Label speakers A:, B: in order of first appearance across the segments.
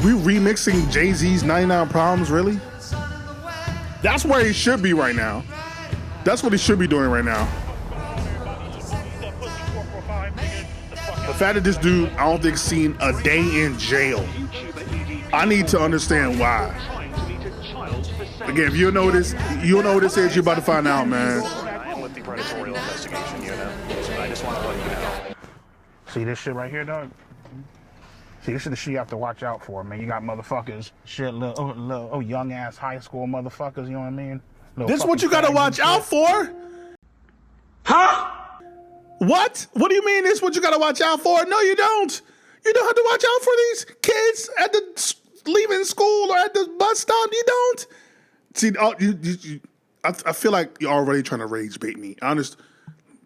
A: We remixing Jay-Z's 99 Problems, really? That's where he should be right now. That's what he should be doing right now. The fact that this dude, I don't think, seen a day in jail. I need to understand why. Again, if you know this, you'll know what this is. You're about to find out, man.
B: I am with the predatory investigation unit, so I just want to let you know.
C: See this shit right here, dog? See, this is the shit you have to watch out for, man. You got motherfuckers, little young ass high school motherfuckers, you know what I mean?
A: This is what you gotta watch out for? Huh? What? What do you mean this is what you gotta watch out for? No, you don't. You don't have to watch out for these kids at the leaving school or at the bus stop. You don't. See, I feel like you're already trying to rage bait me. I understand.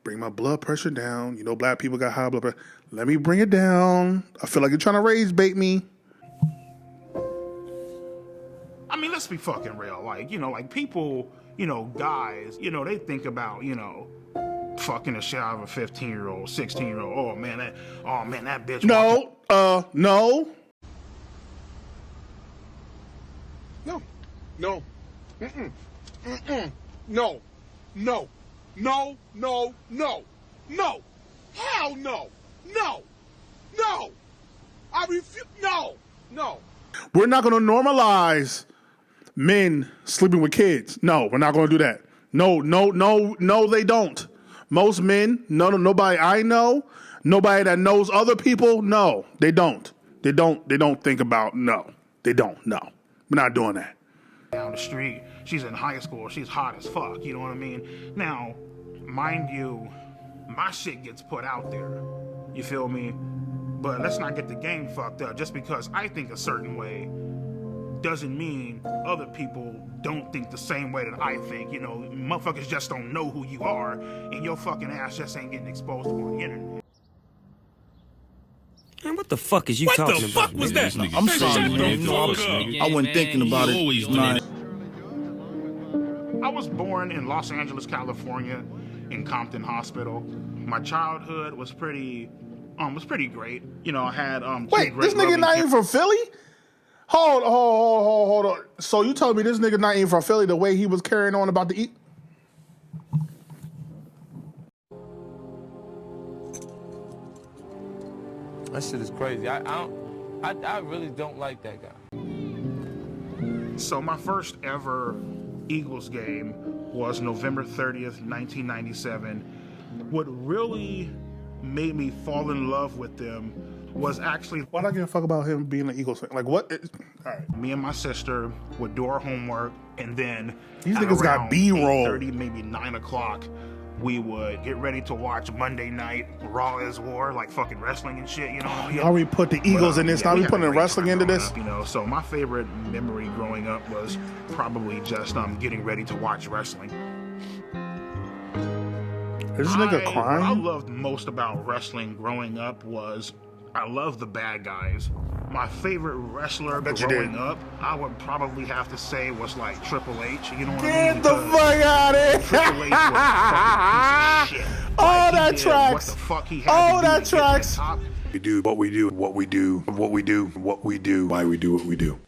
A: Bring my blood pressure down. You know, black people got high blood pressure. Let me bring it down. I feel like you're trying to rage bait me.
C: I mean, let's be fucking real. Like, you know, like people, you know, guys, you know, they think about, you know, fucking the shit out of a 15-year-old, 16-year-old. Oh man, that bitch.
A: No. No.
D: Mm-mm. No. Hell no. No. I refuse. No.
A: We're not going to normalize men sleeping with kids. No, we're not going to do that. No, they don't. Most men, nobody I know, nobody that knows other people, no, they don't. They don't think about, no. They don't, no. We're not doing that.
C: Down the street, she's in high school, she's hot as fuck, you know what I mean? Now, mind you, my shit gets put out there, you feel me? But let's not get the game fucked up. Just because I think a certain way doesn't mean other people don't think the same way that I think. You know, motherfuckers just don't know who you are, and your fucking ass just ain't getting exposed on the internet.
E: Man, what the fuck is you talking about?
F: What the fuck was that?
G: I'm sorry, man. I wasn't thinking about it. Nah.
C: I was born in Los Angeles, California, in Compton Hospital. My childhood was pretty great. You know, I had
A: Wait, this nigga not even from Philly? Hold on. So you told me this nigga not even from Philly the way he was carrying on about the eat?
H: That shit is crazy. I really don't like that guy.
C: So my first ever Eagles game was November 30th, 1997. What really made me fall in love with them was actually...
A: Why do I give a fuck about him being an Eagles fan? Like, what? All right.
C: Me and my sister would do our homework, and then...
A: These niggas got B-roll.
C: 8:30, maybe 9 o'clock, we would get ready to watch Monday Night Raw as War, like fucking wrestling and shit, you know what I mean?
A: Now we put the Eagles in this. Now we putting wrestling into this?
C: You know, so my favorite memory growing up was probably just getting ready to watch wrestling.
A: Is this nigga crying?
C: What I loved most about wrestling growing up was I loved the bad guys. My favorite wrestler growing up, I would probably have to say was like Triple H. You know what I mean?
A: Get the fuck out of here!
C: Triple H was a fucking piece of shit.
A: Oh, that tracks.
C: What the fuck he had to do
A: that
C: to get
A: tracks.
C: to the top.
F: We do what we do, what we do, what we do, what we do, why we do what we do.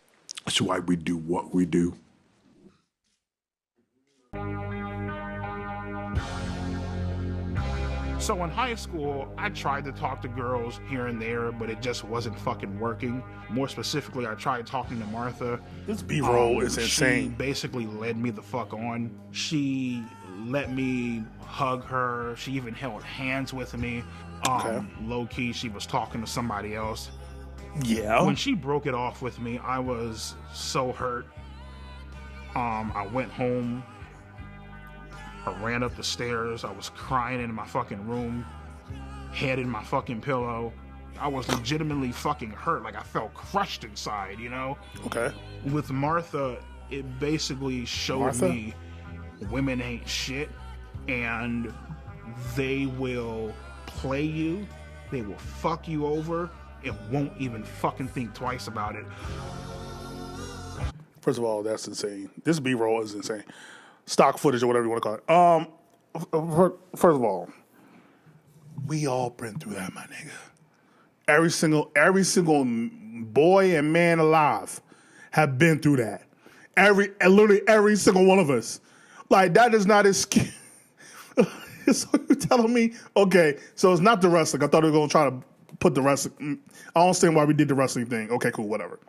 F: That's why we do what we do.
C: So in high school, I tried to talk to girls here and there, but it just wasn't fucking working. More specifically, I tried talking to Martha.
A: This B-roll is insane.
C: She basically led me the fuck on. She let me hug her. She even held hands with me. Low-key, she was talking to somebody else.
A: Yeah.
C: When she broke it off with me, I was so hurt. I went home. I ran up the stairs. I was crying in my fucking room, head in my fucking pillow. I was legitimately fucking hurt. Like I felt crushed inside, you know?
A: Okay.
C: With Martha, it basically showed me women ain't shit, and they will play you, they will fuck you over, and won't even fucking think twice about it.
A: First of all, that's insane. This B-roll is insane. Stock footage or whatever you want to call it. First of all, we all been through that, my nigga. Every single boy and man alive have been through that. Literally every single one of us. Like, that is not excuse. So you're telling me, okay, so it's not the wrestling. I thought we were going to try to put the wrestling. I don't understand why we did the wrestling thing. Okay, cool, whatever.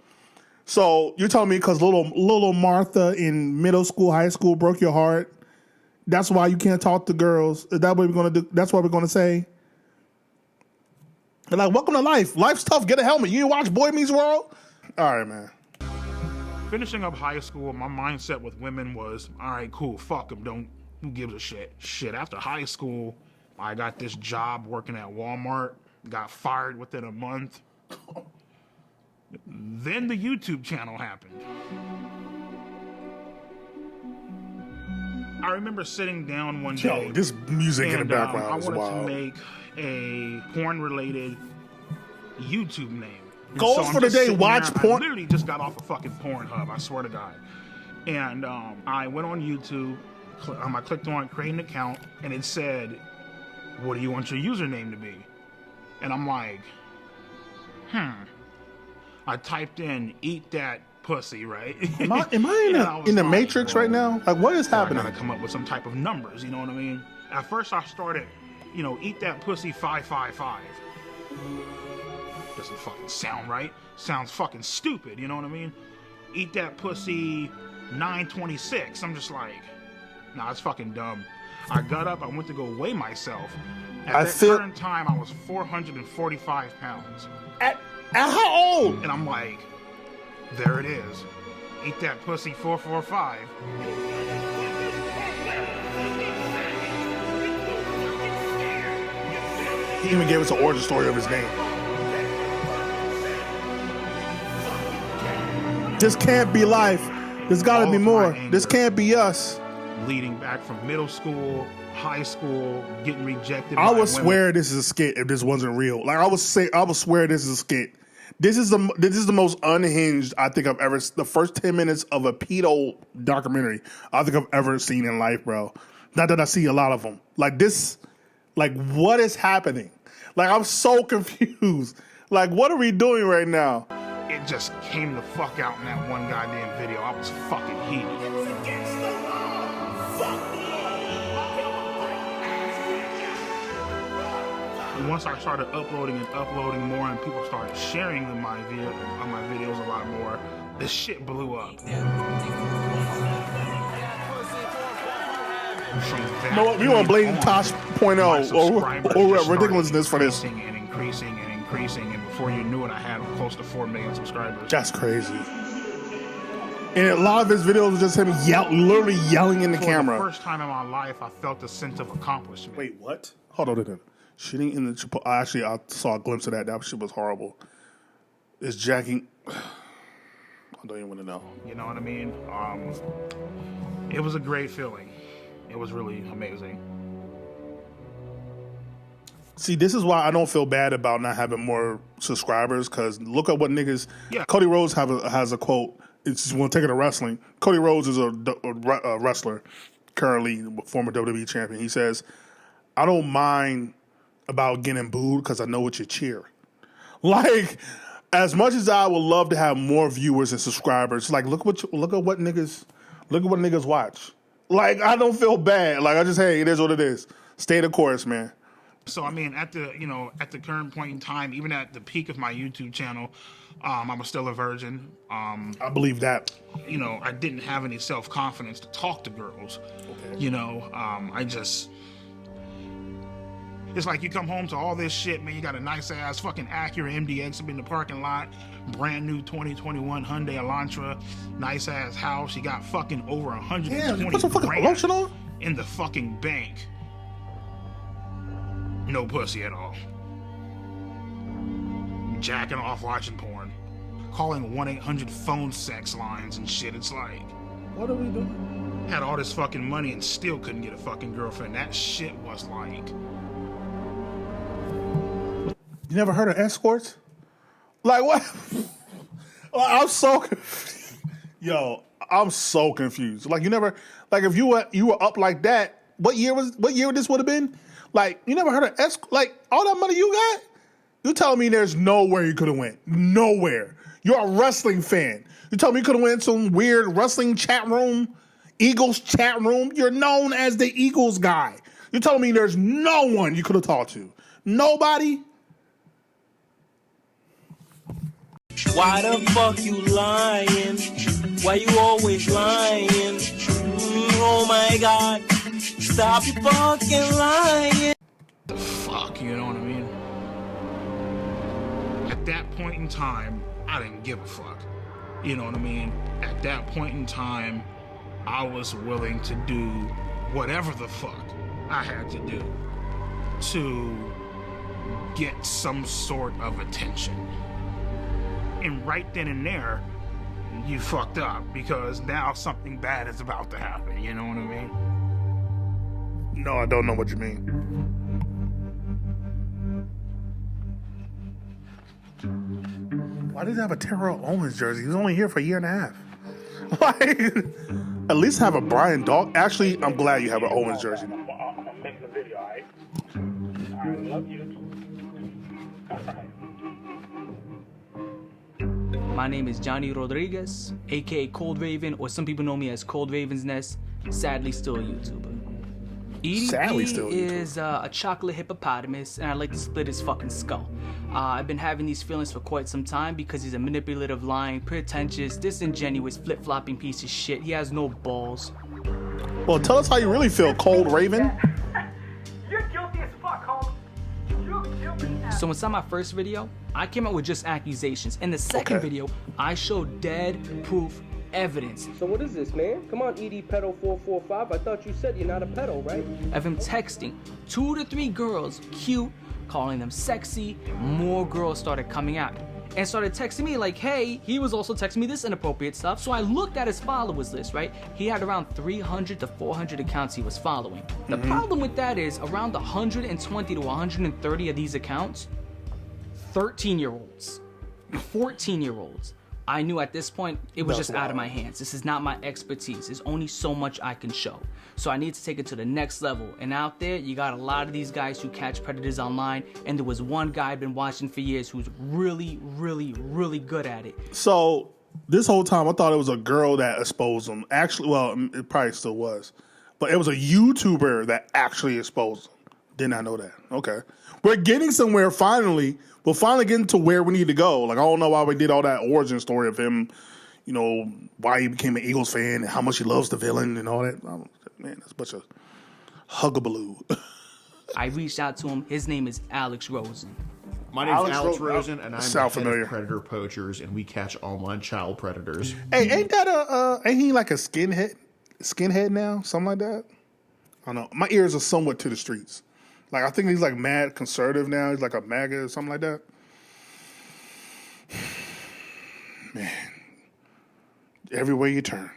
A: So you're telling me because little Martha in middle school, high school broke your heart, that's why you can't talk to girls? Is that what we're going to do? That's what we're going to say? They're like, welcome to life. Life's tough. Get a helmet. You didn't watch Boy Meets World? All right, man.
C: Finishing up high school, my mindset with women was, all right, cool, fuck them. Who gives a shit? Shit, after high school, I got this job working at Walmart, got fired within a month. Then the YouTube channel happened. I remember sitting down one day.
A: Yo, this music in the background
C: I
A: is
C: wanted
A: wild.
C: to make a porn-related YouTube name. And
A: Goals
C: I'm
A: for the
C: just
A: day,
C: sitting
A: watch
C: there,
A: porn.
C: I literally just got off a fucking Pornhub, I swear to God. And I went on YouTube, I clicked on create an account, and it said, what do you want your username to be? And I'm like, I typed in, eat that pussy, right?
A: Am I in the Matrix right now? Like, what is happening?
C: I gotta come up with some type of numbers, you know what I mean? At first I started, eat that pussy 555. Doesn't fucking sound right. Sounds fucking stupid, you know what I mean? Eat that pussy 926. I'm just like, nah, it's fucking dumb. I got up, I went to go weigh myself. At that current time, I was 445 pounds.
A: At how old?
C: And I'm like, there it is. Eat that pussy 445.
A: He even gave us an origin story of his name. This can't be life. There's got to be more. This can't be us.
C: Leading back from middle school, high school, getting rejected.
A: I would swear this is a skit if this wasn't real. Like, I would swear this is a skit. This is the most unhinged I think I've ever. The first 10 minutes of a pedo documentary I think I've ever seen in life, bro. Not that I see a lot of them. Like this. Like, what is happening? Like, I'm so confused. Like, what are we doing right now?
C: It just came the fuck out in that one goddamn video. I was fucking heated. And once I started uploading more and people started sharing my videos a lot more, the shit blew up.
A: You know what? We want to blame Tosh.0 or ridiculousness for this.
C: And increasing, and before you knew it, I had close to 4 million subscribers.
A: That's crazy. And a lot of his videos was just him literally yelling in the camera.
C: For the first time in my life, I felt a sense of accomplishment.
A: Wait, what? Hold on. Shitting in the actually, I saw a glimpse of that. That shit was horrible. Is jacking? I don't even want to know.
C: You know what I mean? It was a great feeling. It was really amazing.
A: See, this is why I don't feel bad about not having more subscribers, because look at what niggas...
C: Yeah.
A: Cody Rhodes has a quote. It's when taking to wrestling. Cody Rhodes is a wrestler, currently former WWE champion. He says, I don't mind about getting booed because I know what you cheer. Like, as much as I would love to have more viewers and subscribers, like, look at what niggas watch. Like, I don't feel bad. Like, I just, hey, it is what it is. Stay the course, man.
C: So, I mean, at the current point in time, even at the peak of my YouTube channel, I was still a virgin.
A: I believe that.
C: I didn't have any self-confidence to talk to girls. Okay. It's like you come home to all this shit, man. You got a nice-ass fucking Acura MDX up in the parking lot, brand new 2021 Hyundai Elantra, nice-ass house. You got fucking over 120 grand in the fucking bank. No pussy at all. Jacking off watching porn. Calling 1-800 phone sex lines and shit. It's like,
A: what are we doing?
C: Had all this fucking money and still couldn't get a fucking girlfriend. That shit was like...
A: You never heard of escorts? Like, what? I'm so confused. Yo, I'm so confused. Like, you never... Like, if you were up like that, what year this would have been? Like, you never heard of like all that money you got? You telling me there's nowhere you could have went? Nowhere. You're a wrestling fan. You told me you could have went into some weird wrestling chat room, Eagles chat room. You're known as the Eagles guy. You told me there's no one you could have talked to. Nobody?
E: Why the fuck you lying? Why you always lying? Oh my God. Stop you fucking lying.
C: Fuck, you know what I mean? At that point in time, I didn't give a fuck. You know what I mean? At that point in time, I was willing to do whatever the fuck I had to do to get some sort of attention. And right then and there, you fucked up because now something bad is about to happen. You know what I mean?
A: No, I don't know what you mean. Why does he have a Terrell Owens jersey? He's only here for a year and a half. Like, at least have a Brian Dawkins. Actually, I'm glad you have an Owens jersey.
C: I'm making a video, all right? All right, love you.
I: My name is Johnny Rodriguez, aka Cold Raven, or some people know me as Cold Raven's Nest. Sadly, still a YouTuber. EDP is a chocolate hippopotamus, and I like to split his fucking skull. I've been having these feelings for quite some time because he's a manipulative, lying, pretentious, disingenuous, flip-flopping piece of shit. He has no balls.
A: Well, tell us how you really feel, Cold Raven.
J: You're guilty as fuck, Holmes. You're guilty as...
I: So inside my first video, I came out with just accusations. In the second video, I showed dead proof evidence.
K: So what is this, man? Come on, EDP445. I thought you said you're not a pedo, right?
I: Of him texting 2 to 3 girls, cute, calling them sexy. More girls started coming out and started texting me like, hey, he was also texting me this inappropriate stuff. So I looked at his followers list, right? He had around 300 to 400 accounts he was following. The problem with that is around 120 to 130 of these accounts, 13-year-olds, 14-year-olds. I knew at this point it was just out of my hands. This is not my expertise. There's only so much I can show. So I need to take it to the next level. And out there, you got a lot of these guys who catch predators online. And there was one guy I've been watching for years who's really, really, really good at it.
A: So this whole time, I thought it was a girl that exposed him. Actually, well, it probably still was. But it was a YouTuber that actually exposed him. Did not know that. Okay. We're getting somewhere finally. We're finally getting to where we need to go. Like, I don't know why we did all that origin story of him, you know, why he became an Eagles fan and how much he loves the villain and all that. Man, that's a bunch of huggabaloo.
I: I reached out to him. His name is Alex Rosen.
L: My name is Alex Rosen, and I'm
A: Sound
L: the head
A: familiar.
L: of Predator Poachers, and we catch online child predators.
A: Hey, ain't he like a skinhead now? Something like that? I don't know. My ears are somewhat to the streets. Like, I think he's like mad conservative now. He's like a MAGA or something like that. Man, everywhere you turn.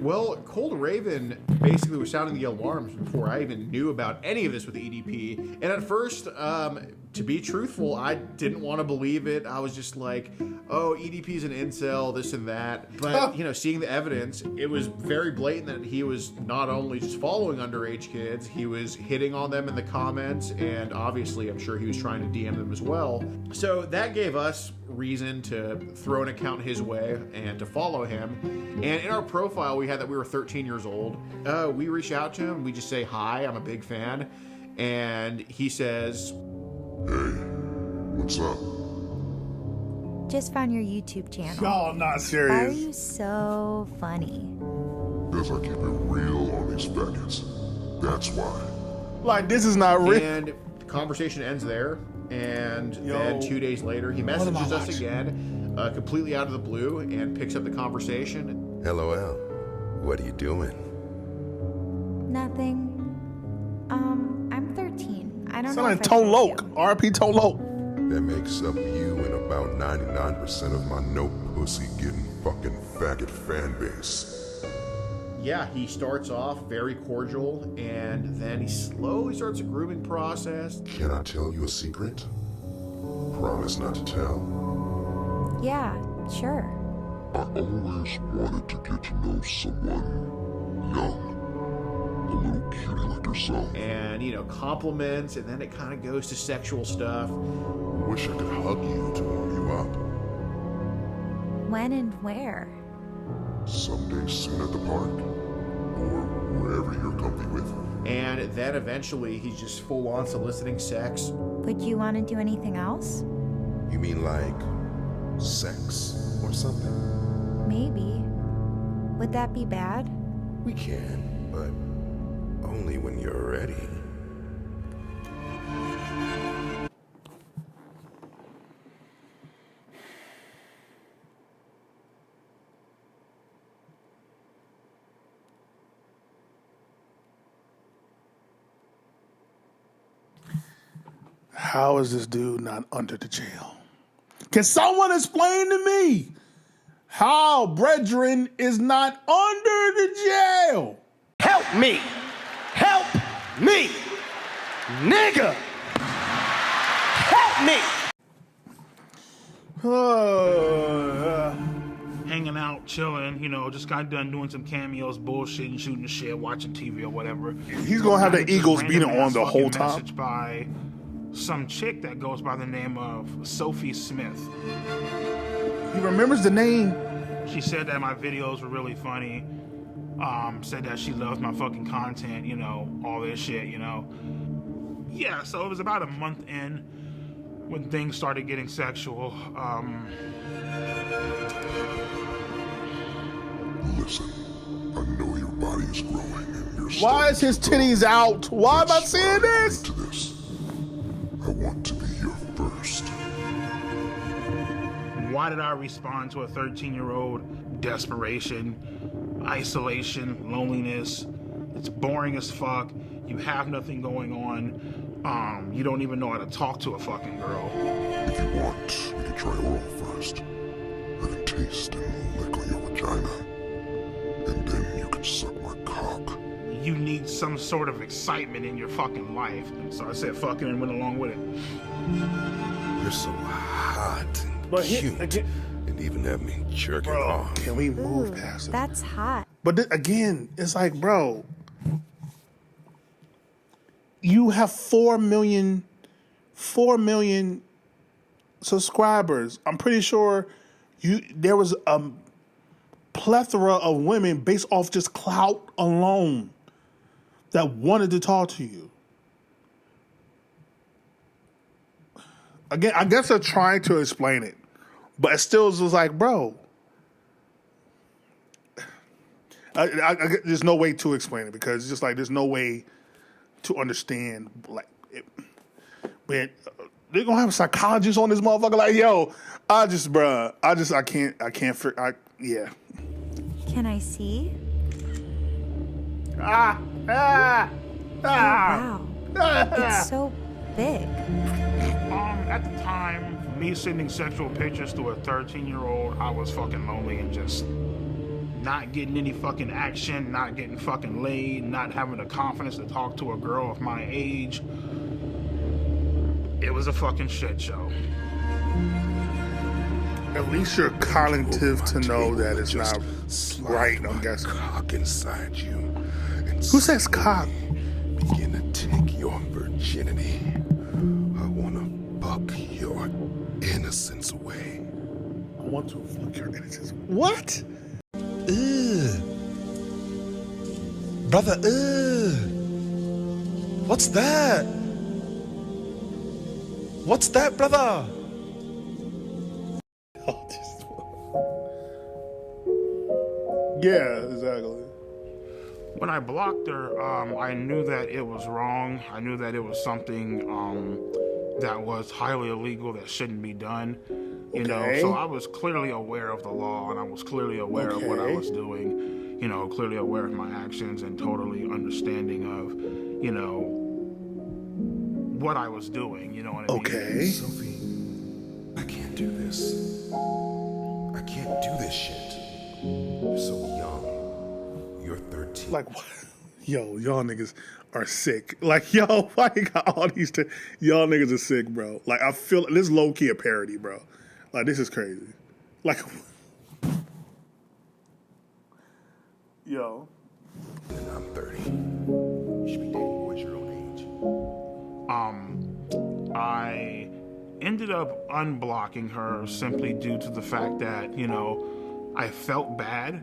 L: Well, Cold Raven basically was sounding the alarms before I even knew about any of this with the EDP. And at first, to be truthful, I didn't want to believe it. I was just like, oh, EDP's an incel, this and that. But, you know, seeing the evidence, it was very blatant that he was not only just following underage kids, he was hitting on them in the comments, and obviously I'm sure he was trying to DM them as well. So that gave us reason to throw an account his way and to follow him. And in our profile, we had that we were 13 years old. We reach out to him, we just say, hi, I'm a big fan. And he says,
M: hey, what's up?
N: Just found your YouTube channel.
A: No, I'm not serious.
N: Why are you so funny?
M: Because I keep it real on these faggots. That's why.
A: Like, this is not real.
L: And the conversation ends there. And then 2 days later, he messages us again, completely out of the blue, and picks up the conversation.
O: LOL. What are you doing?
N: Nothing. I'm 13. I don't know.
A: Sound like Tone Loc. RP Tone Loc.
M: That makes up you and about 99% of my no pussy getting fucking faggot fan base.
L: Yeah, he starts off very cordial, and then he slowly starts a grooming process.
M: Can I tell you a secret? Promise not to tell.
N: Yeah, sure.
M: I always wanted to get to know someone young, a little cutie like yourself.
L: And, you know, compliments, and then it kind of goes to sexual stuff.
M: Wish I could hug you to warm you up.
N: When and where?
M: Someday soon at the park. Or wherever you're comfy with.
L: And then eventually he's just full on soliciting sex.
N: Would you want to do anything else?
M: You mean like sex or something?
N: Maybe. Would that be bad?
M: We can, but only when you're ready.
A: How is this dude not under the jail? Can someone explain to me how Brethren is not under the jail?
P: Help me! Help me! Nigga! Help me!
C: Hanging out, chilling, you know, just got done doing some cameos, bullshitting, shooting shit, watching TV or whatever.
A: He's gonna have the Eagles beating on the whole time.
C: Message by some chick that goes by the name of Sophie Smith.
A: He remembers the name.
C: She said that my videos were really funny. Said that she loves my fucking content, you know, all this shit, you know. Yeah, so it was about a month in when things started getting sexual.
M: Listen, I know your body is growing and you're
A: Why is his titties out? Why am I seeing this?
M: to this. I want to be your first.
C: Why did I respond to a 13-year-old? Desperation, isolation, loneliness. It's boring as fuck. You have nothing going on. You don't even know how to talk to a fucking girl.
M: If you want, we can try oral first. I can taste and lick on your vagina. And then you can suck my cock.
C: You need some sort of excitement in your fucking life. So I said fucking and went along with it.
M: You're so hot and cute. And even have me jerking off.
A: Can we move past it?
N: That's hot.
A: But again, it's like, bro, you have 4 million subscribers. I'm pretty sure there was a plethora of women based off just clout alone that wanted to talk to you. Again, I guess they're trying to explain it, but it still was like, bro, there's no way to explain it because it's just like there's no way to understand. Like, man, they're gonna have a psychologist on this motherfucker. Like, yo, I can't. Yeah.
N: Can I see?
A: Wow.
N: It's so big.
C: At the time, me sending sexual pictures to a 13-year-old, I was fucking lonely and just not getting any fucking action, not getting fucking laid, not having the confidence to talk to a girl of my age. It was a fucking shit show.
A: At least you're cognitive to know that it's not right, I'm guessing.
M: Cock inside you.
A: Who says cock?
M: Begin to take your virginity. I want to fuck your innocence away.
A: I want to fuck your innocence. What?
P: Brother, what's that? What's that, brother?
A: Yeah, exactly.
C: When I blocked her, I knew that it was wrong. I knew that it was something that was highly illegal that shouldn't be done. You know, so I was clearly aware of the law and I was clearly aware of what I was doing. You know, clearly aware of my actions and totally understanding of, you know, what I was doing. You know what I mean?
M: Sophie, I can't do this. I can't do this shit. You're so young. You're 13.
A: Like, what? Yo, y'all niggas are sick. Like, yo, why you got all these? Y'all niggas are sick, bro. Like, I feel this is low key a parody, bro. Like, this is crazy. Like, yo.
M: And I'm 30.
C: I ended up unblocking her simply due to the fact that, you know, I felt bad.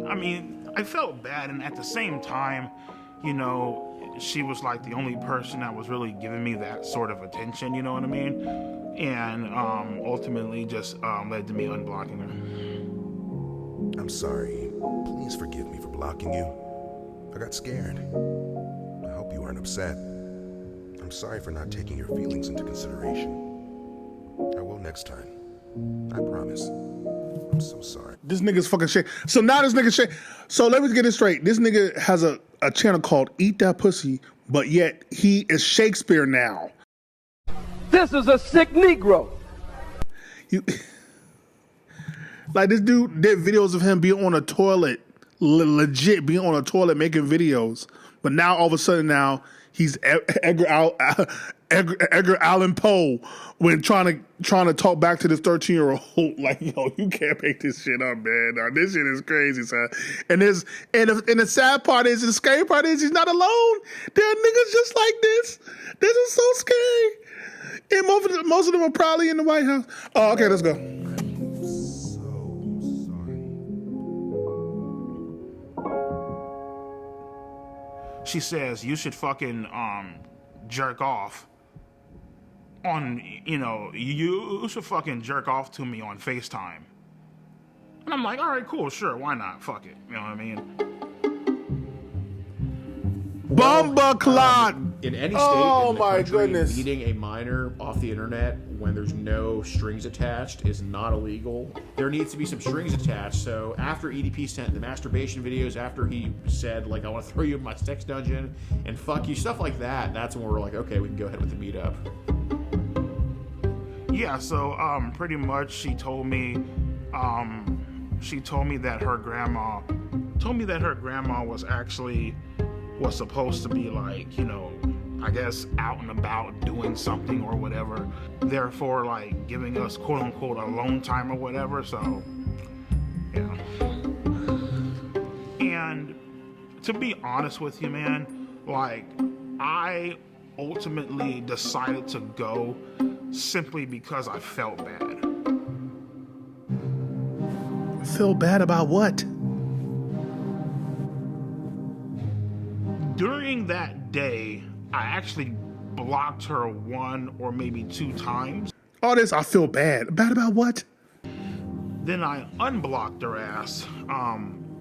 C: I mean, I felt bad, and at the same time, you know, she was like the only person that was really giving me that sort of attention, you know what I mean? And ultimately just led to me unblocking her.
O: I'm sorry. Please forgive me for blocking you. I got scared. I hope you aren't upset. I'm sorry for not taking your feelings into consideration. I will next time. I promise. I'm so sorry.
A: This nigga's fucking shit. So now this nigga shit. So let me get it straight. This nigga has a channel called Eat That Pussy, but yet he is Shakespeare now.
K: This is a sick Negro.
A: Like this dude did videos of him being on a toilet, legit being on a toilet making videos. But now all of a sudden now he's Edgar Allan Poe when trying to talk back to this 13-year-old. Like, yo, you can't make this shit up, man. Now, this shit is crazy, son. And the sad part is, the scary part is, he's not alone. There are niggas just like this. This is so scary. And most of them are probably in the White House. Oh, okay, let's go.
C: She says, you should fucking jerk off on, you know, you should fucking jerk off to me on FaceTime. And I'm like, all right, cool, sure, why not? Fuck it. You know what I mean?
A: Bumba clot.
L: In any state
A: Oh
L: in the
A: my
L: country,
A: goodness.
L: meeting a minor off the internet when there's no strings attached is not illegal. There needs to be some strings attached. So after EDP sent the masturbation videos, after he said, like, I want to throw you in my sex dungeon and fuck you, stuff like that, that's when we're like, okay, we can go ahead with the meetup.
C: Yeah, so pretty much she told me that her grandma was supposed to be, like, you know, I guess out and about doing something or whatever, therefore, like, giving us quote unquote alone time or whatever. So yeah. And to be honest with you, man, like, I ultimately decided to go simply because I felt bad.
A: Feel bad about what?
C: During that day, I actually blocked her 1 or maybe 2 times.
A: All this, I feel bad. Bad about what?
C: Then I unblocked her ass.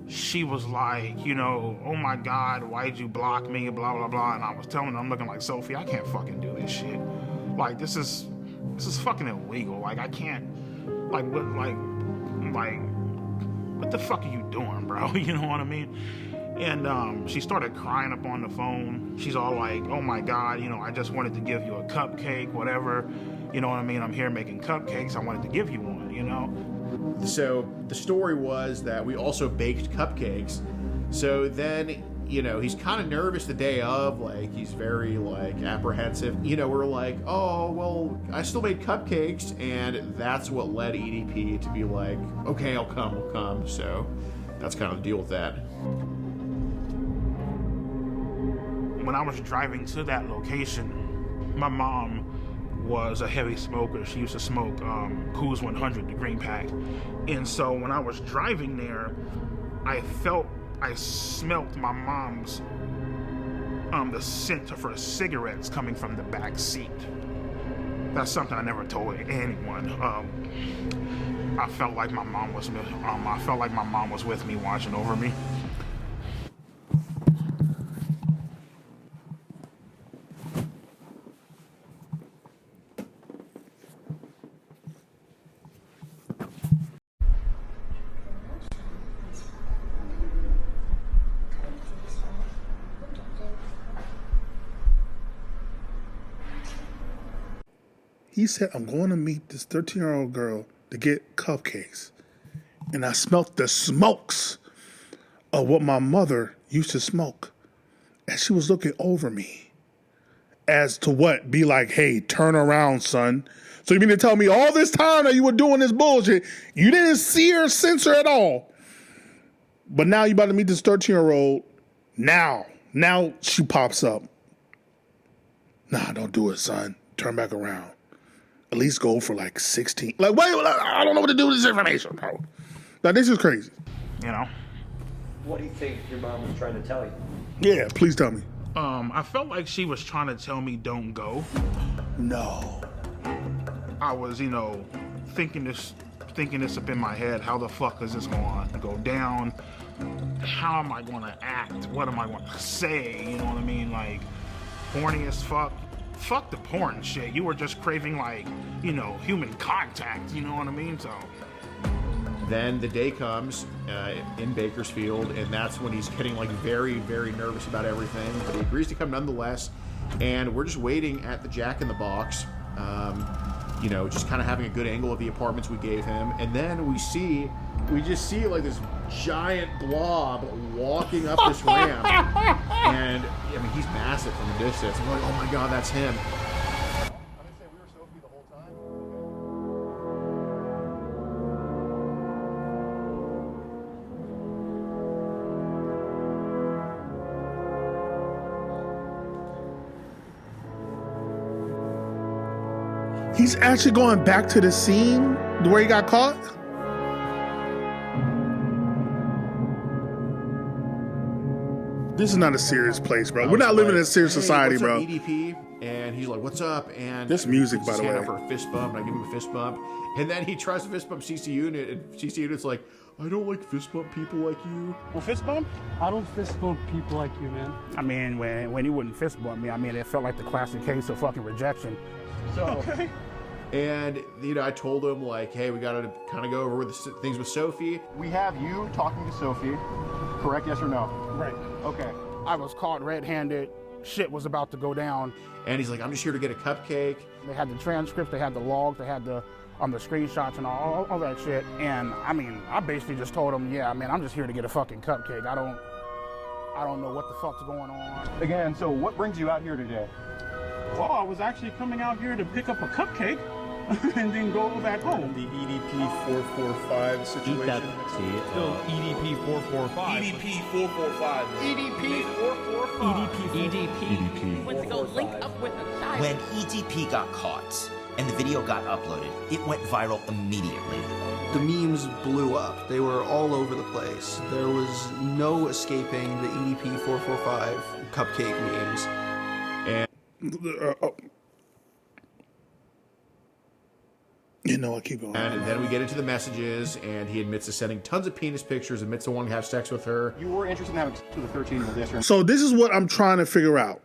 C: She was like, you know, oh my God, why'd you block me, blah, blah, blah. And I was telling her, I'm looking like, Sophie, I can't fucking do this shit. Like, this is fucking illegal. Like, I can't, like, what the fuck are you doing, bro? You know what I mean? And she started crying up on the phone. She's all like, oh my God, you know, I just wanted to give you a cupcake, whatever. You know what I mean? I'm here making cupcakes. I wanted to give you one, you know?
L: So the story was that we also baked cupcakes. So then, you know, he's kind of nervous the day of, like, he's very, like, apprehensive. You know, we're like, oh, well, I still made cupcakes, and that's what led EDP to be like, okay, I'll come. So that's kind of the deal with that.
C: When I was driving to that location, my mom was a heavy smoker. She used to smoke Coors 100, the green pack. And so when I was driving there, I smelt my mom's, the scent of her cigarettes coming from the back seat. That's something I never told anyone. I felt like my mom was with me, watching over me.
A: He said, I'm going to meet this 13-year-old girl to get cupcakes. And I smelt the smokes of what my mother used to smoke. And she was looking over me as to what? Be like, hey, turn around, son. So you mean to tell me all this time that you were doing this bullshit, you didn't see her, sense her at all? But now you about to meet this 13-year-old. Now she pops up. Nah, don't do it, son. Turn back around. At least go for like 16. Like, wait, I don't know what to do with this information, bro. Now, this is crazy.
C: You know?
Q: What do you think your mom was trying to tell you?
A: Yeah, please tell me.
C: I felt like she was trying to tell me don't go.
A: No.
C: I was, you know, thinking this up in my head. How the fuck is this going to go down? How am I going to act? What am I going to say? You know what I mean? Like, horny as fuck. Fuck the porn shit. You were just craving, like, you know, human contact. You know what I mean? So.
L: Then the day comes in Bakersfield, and that's when he's getting like very, very nervous about everything. But he agrees to come nonetheless, and we're just waiting at the Jack in the Box. You know, just kind of having a good angle of the apartments we gave him, and then we just see like this giant blob walking up this ramp, and I mean he's massive from a distance. I'm like, oh my god, that's him.
A: He's actually going back to the scene where he got caught? This is not a serious place, bro. We're not living in a serious society, bro.
L: What's up, EDP? And he's like, what's up? And
A: this music, by the way.
L: For a fist bump, and I give him a fist bump. And then he tries to fist bump CC Unit, and CC Unit's like, I don't like fist bump people like you.
R: Well, fist bump? I don't fist bump people like you, man.
C: I mean, when he wouldn't fist bump me, I mean, it felt like the classic case of fucking rejection.
L: So, okay. And, you know, I told him, like, hey, we got to kind of go over with things with Sophie.
S: We have you talking to Sophie, correct? Yes or no?
C: Right.
S: Okay.
C: I was caught red-handed. Shit was about to go down.
L: And he's like, I'm just here to get a cupcake.
C: They had the transcripts, they had the logs, they had the screenshots and all that shit. And, I mean, I basically just told him, yeah, man, I'm just here to get a fucking cupcake. I don't know what the fuck's going on.
S: Again, so what brings you out here today?
R: Well, I was actually coming out here to pick up a cupcake and then go back home.
T: The EDP445 situation. EDP445.
Q: EDP445.
T: EDP445.
Q: Went to go link up with a child.
U: When EDP got caught and the video got uploaded, it went viral immediately.
V: The memes blew up. They were all over the place. There was no escaping the EDP445 cupcake memes.
L: And
A: you know, I keep going.
L: And then we get into the messages, and he admits to sending tons of penis pictures, admits to wanting to have sex with her.
S: You were interested in having sex with a 13-year-old, yes or no?
A: So this is what I'm trying to figure out.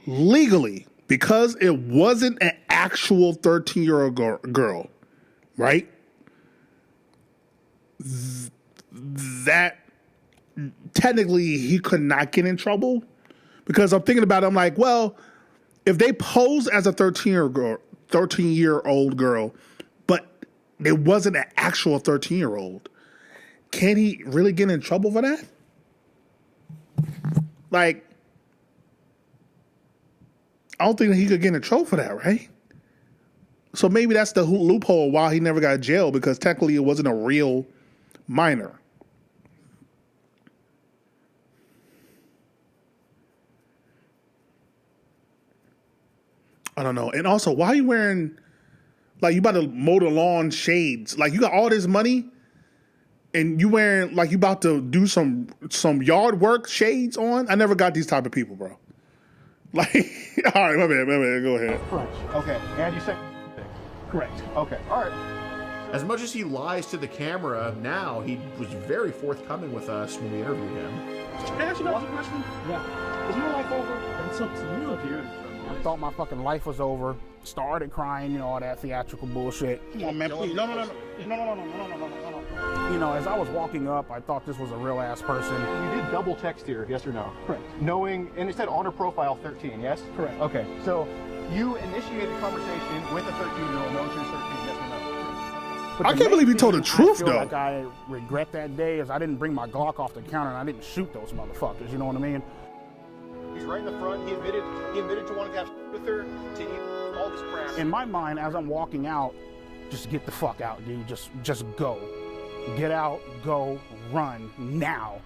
A: Legally, because it wasn't an actual 13-year-old girl, right? That technically he could not get in trouble. Because I'm thinking about it, I'm like, well, if they pose as a 13-year-old girl, but it wasn't an actual 13-year-old, can he really get in trouble for that? Like, I don't think he could get in trouble for that, right? So maybe that's the loophole why he never got jailed, because technically it wasn't a real minor. I don't know. And also, why are you wearing, like, you about to mow the lawn shades? Like, you got all this money and you wearing, like, you about to do some yard work shades on? I never got these type of people, bro. Like, all right, my bad, go ahead.
S: Correct. Okay, and you said
R: correct.
S: Okay, all right.
L: As much as he lies to the camera now, he was very forthcoming with us when we interviewed him.
R: Can I ask you guys a question? Yeah. Is your life over? It's up to you up here.
C: I thought my fucking life was over. Started crying, you know, all that theatrical bullshit. Come on, man, please. No. You know, as I was walking up, I thought this was a real ass person.
S: You did double text here, yes or no?
R: Correct.
S: Knowing, and it said on her profile 13, yes?
R: Correct.
S: Okay, so you initiated conversation with a 13-year-old, knowing she was 13, yes or no?
C: But
A: I can't believe he told the truth,
C: I feel
A: though.
C: like I regret that day is I didn't bring my Glock off the counter and I didn't shoot those motherfuckers, you know what I mean?
S: He's right in the front. He admitted to wanting to have with her, to eat all this crap.
C: In my mind, as I'm walking out, just get the fuck out, dude. Just go. Get out, go, run, now.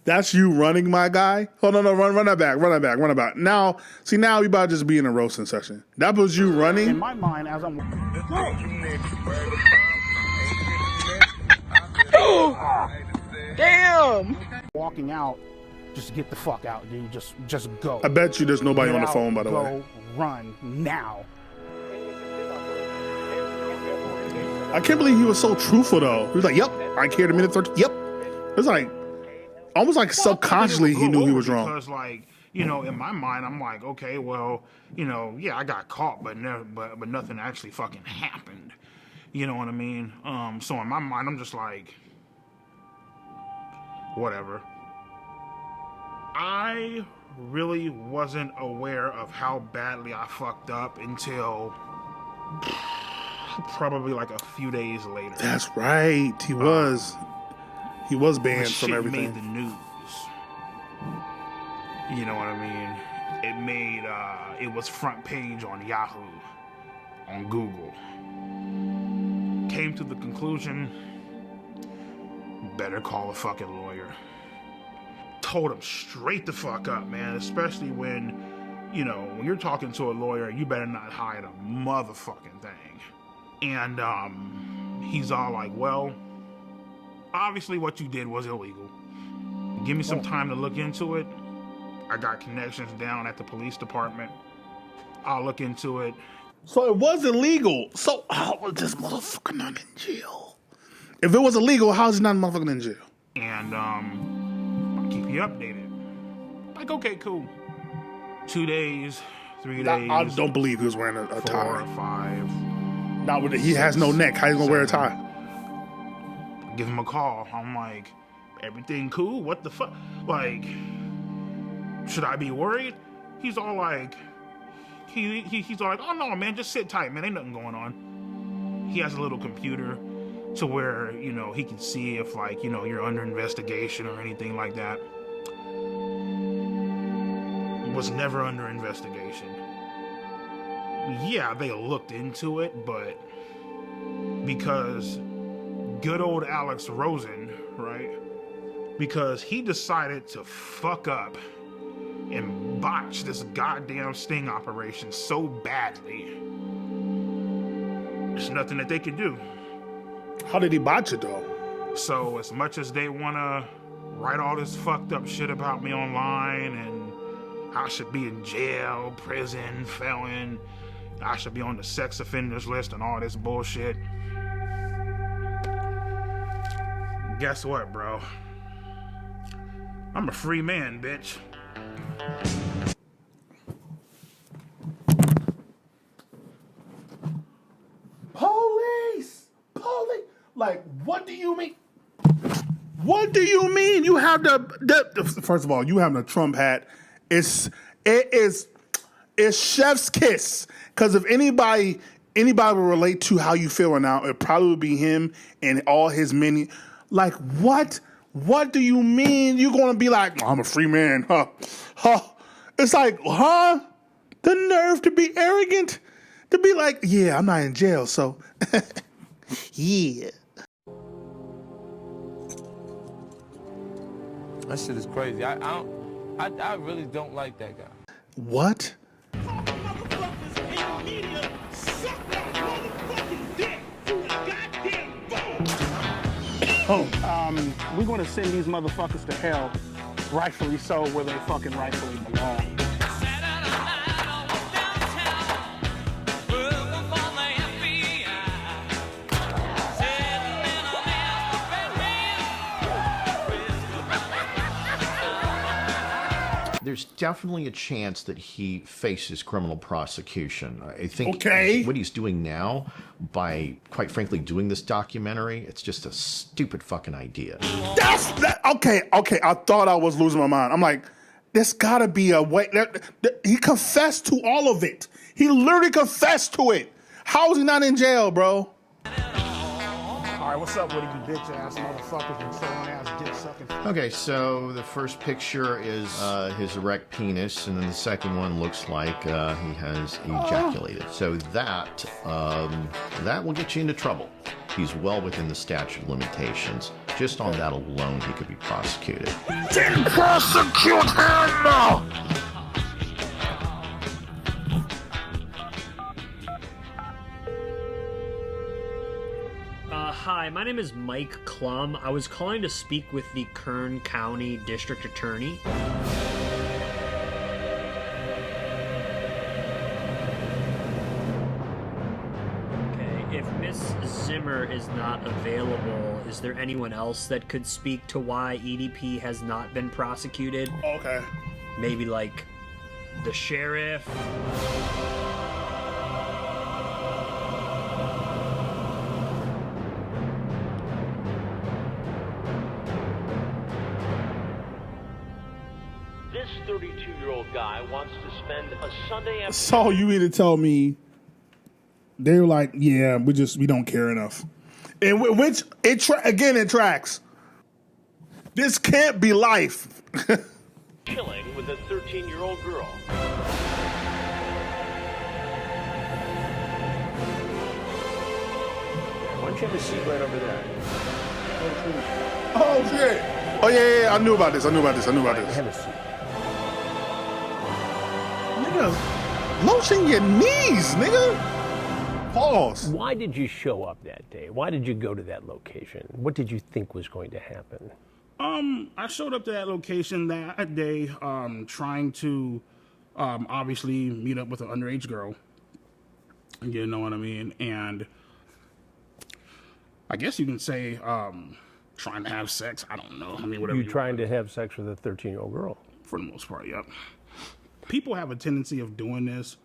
A: That's you running, my guy. Hold on, no, run that back. Now, see, now we about to just be in a roasting session. That was you running.
R: In my mind, as I'm
B: Damn.
R: walking out, just get the fuck out, dude. Just go.
A: I bet you there's nobody
R: Get
A: on the
R: out,
A: phone, by the
R: go,
A: way.
R: Run now.
A: I can't believe he was so truthful, though. He was like, yep, I cared a minute 13. Yep. It's like, almost like subconsciously he knew he was wrong.
C: Because, like, you know, in my mind, I'm like, okay, well, you know, yeah, I got caught, but nothing actually fucking happened. You know what I mean? So in my mind, I'm just like, whatever. I really wasn't aware of how badly I fucked up until probably like a few days later.
A: That's right. He was banned from everything.
C: Made the news. You know what I mean? It made it was front page on Yahoo, on Google. Came to the conclusion, better call a fucking lawyer. Told him straight the fuck up, man. Especially when, you know, when you're talking to a lawyer, you better not hide a motherfucking thing. And he's all like, well, obviously what you did was illegal. Give me some time to look into it. I got connections down at the police department. I'll look into it.
A: So it was illegal. So how was this motherfucker not in jail? If it was illegal, how is he not motherfucking in jail?
C: And I'll keep you updated. Like, okay, cool. 2 days, 3 days.
A: I don't believe he was wearing a tie.
C: 4 or 5.
A: Not with he has no neck. How you gonna wear a tie?
C: Give him a call. I'm like, everything cool? What the fuck? Like, should I be worried? He's all like, he's all like, oh no, man, just sit tight, man. Ain't nothing going on. He has a little computer to where, you know, he can see if, like, you know, you're under investigation or anything like that. Was never under investigation. Yeah, they looked into it, but because good old Alex Rosen, right? Because he decided to fuck up and botch this goddamn sting operation so badly, there's nothing that they could do.
A: How did he botch it, though?
C: So as much as they want to write all this fucked up shit about me online and I should be in jail, prison, felon, I should be on the sex offenders list and all this bullshit. Guess what, bro? I'm a free man, bitch.
A: Police! Like, what do you mean? What do you mean? You have the first of all, you having a Trump hat. It is chef's kiss. Because if anybody will relate to how you feel right now, it probably would be him and all his many. Like, what? What do you mean? You're gonna be like, I'm a free man, huh? It's like, huh? The nerve to be arrogant, to be like, yeah, I'm not in jail, so yeah.
H: That shit is crazy. I really don't like that guy.
A: What?
R: We're going to send these motherfuckers to hell, rightfully so, where they fucking rightfully belong.
D: There's definitely a chance that he faces criminal prosecution. I think what he's doing now, by quite frankly doing this documentary, it's just a stupid fucking idea.
A: Okay. I thought I was losing my mind. I'm like, there's gotta be a way. He confessed to all of it. He literally confessed to it. How is he not in jail, bro?
R: All right, what's up with you bitch ass motherfuckers and trolling ass dick sucking?
D: Okay, so the first picture is his erect penis, and then the second one looks like he has ejaculated. So that will get you into trouble. He's well within the statute of limitations. Just on that alone, he could be prosecuted.
E: Then prosecute him!
B: Hi, my name is Mike Klum. I was calling to speak with the Kern County District Attorney. Okay, if Miss Zimmer is not available, is there anyone else that could speak to why EDP has not been prosecuted?
A: Okay.
B: Maybe like the sheriff?
G: This 32-year-old guy wants to spend a Sunday afternoon.
A: So you mean to tell me they were like, yeah, we don't care enough. And which, it tracks. This can't be life.
G: Chilling with a 13-year-old girl.
Q: Why don't you have a seat right over there?
A: Oh, shit. Oh, yeah. I knew about this.
Q: Have a seat.
A: Nigga, lotion your knees, nigga. Pause.
Q: Why did you show up that day? Why did you go to that location? What did you think was going to happen?
C: I showed up to that location that day, trying to, obviously meet up with an underage girl. You know what I mean? And I guess you can say, trying to have sex. I don't know. I mean, whatever.
Q: You trying to have sex with a 13-year-old girl?
C: For the most part, yep. People have a tendency of doing this,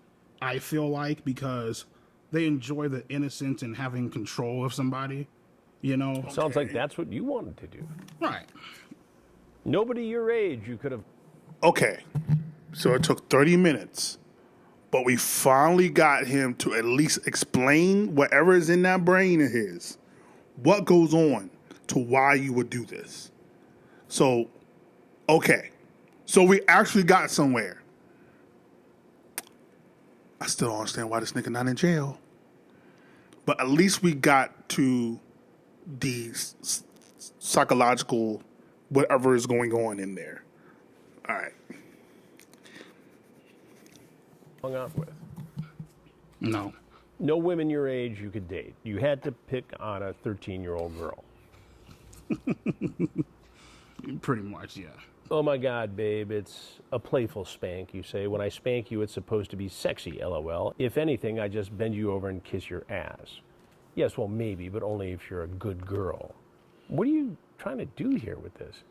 C: I feel like, because they enjoy the innocence and having control of somebody, you know?
Q: Sounds like that's what you wanted to do.
C: Right.
Q: Nobody your age you could have...
A: Okay, so it took 30 minutes, but we finally got him to at least explain whatever is in that brain of his, what goes on to why you would do this. So, okay, so we actually got somewhere. I still don't understand why this nigga not in jail. But at least we got to the psychological whatever is going on in there. All right.
Q: Hung out with?
C: No.
Q: No women your age you could date. You had to pick on a 13-year-old girl.
C: Pretty much, yeah.
Q: Oh my God, babe, it's a playful spank, you say. When I spank you, it's supposed to be sexy, LOL. If anything, I just bend you over and kiss your ass. Yes, well, maybe, but only if you're a good girl. What are you trying to do here with this?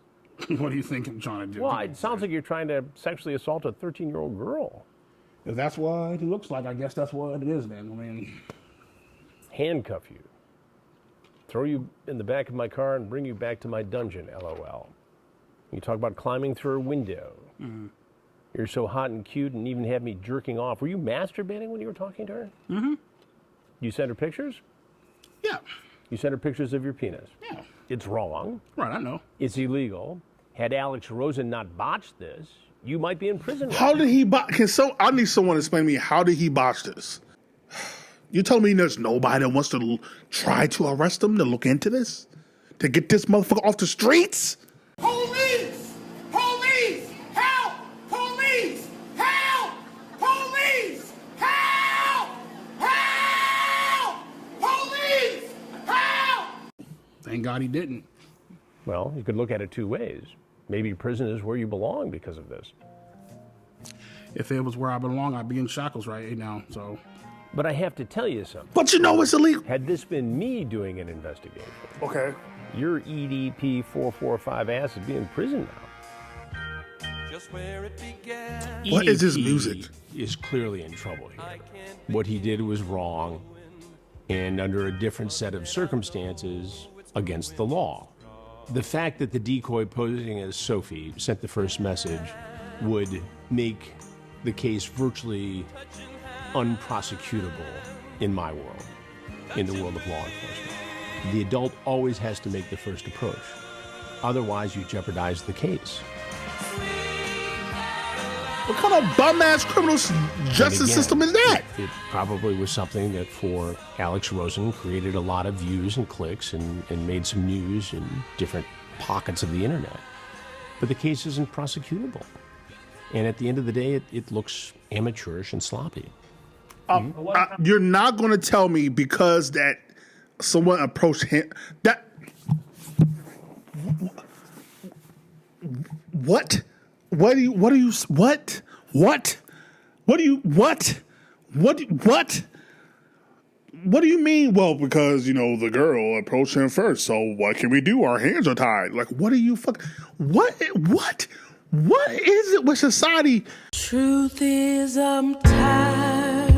C: What do you think I'm trying to do?
Q: Well, it sounds like you're trying to sexually assault a 13-year-old girl.
C: If that's what it looks like, I guess that's what it is then. I mean...
Q: Handcuff you. Throw you in the back of my car and bring you back to my dungeon, LOL. You talk about climbing through a window.
C: Mm-hmm.
Q: You're so hot and cute and even had me jerking off. Were you masturbating when you were talking to her?
C: Mm-hmm.
Q: You sent her pictures?
C: Yeah.
Q: You sent her pictures of your penis?
C: Yeah.
Q: It's wrong.
C: Right, I know.
Q: It's illegal. Had Alex Rosen not botched this, you might be in prison.
A: How did he botch? I need someone to explain to me, how did he botch this? You telling me there's nobody that wants to try to arrest him, to look into this? To get this motherfucker off the streets?
E: Police! Police! Help! Police! Help! Police! Help! Help! Police! Help!
C: Thank God he didn't.
Q: Well, you could look at it two ways. Maybe prison is where you belong because of this.
C: If it was where I belong, I'd be in shackles right now, so...
Q: But I have to tell you something.
A: But you know it's illegal.
Q: Had this been me doing an investigation...
A: Okay.
Q: Your EDP445 ass would be in prison now.
H: Just where it began.
A: What is his music?
Q: Is clearly in trouble here. What he did was wrong, and under a different set of circumstances, against the law. The fact that the decoy posing as Sophie sent the first message would make the case virtually unprosecutable in my world, in the world of law enforcement. The adult always has to make the first approach. Otherwise, you jeopardize the case.
A: What kind of bum-ass criminal justice system is that?
Q: It probably was something that for Alex Rosen created a lot of views and clicks and made some news in different pockets of the internet. But the case isn't prosecutable. And at the end of the day, it looks amateurish and sloppy.
A: You're not going to tell me because that someone approached him that... What? What do you? What? What do you mean? Well, because, the girl approached him first, so what can we do? Our hands are tied. Like, what are you What is it with society?
F: Truth is, I'm tired.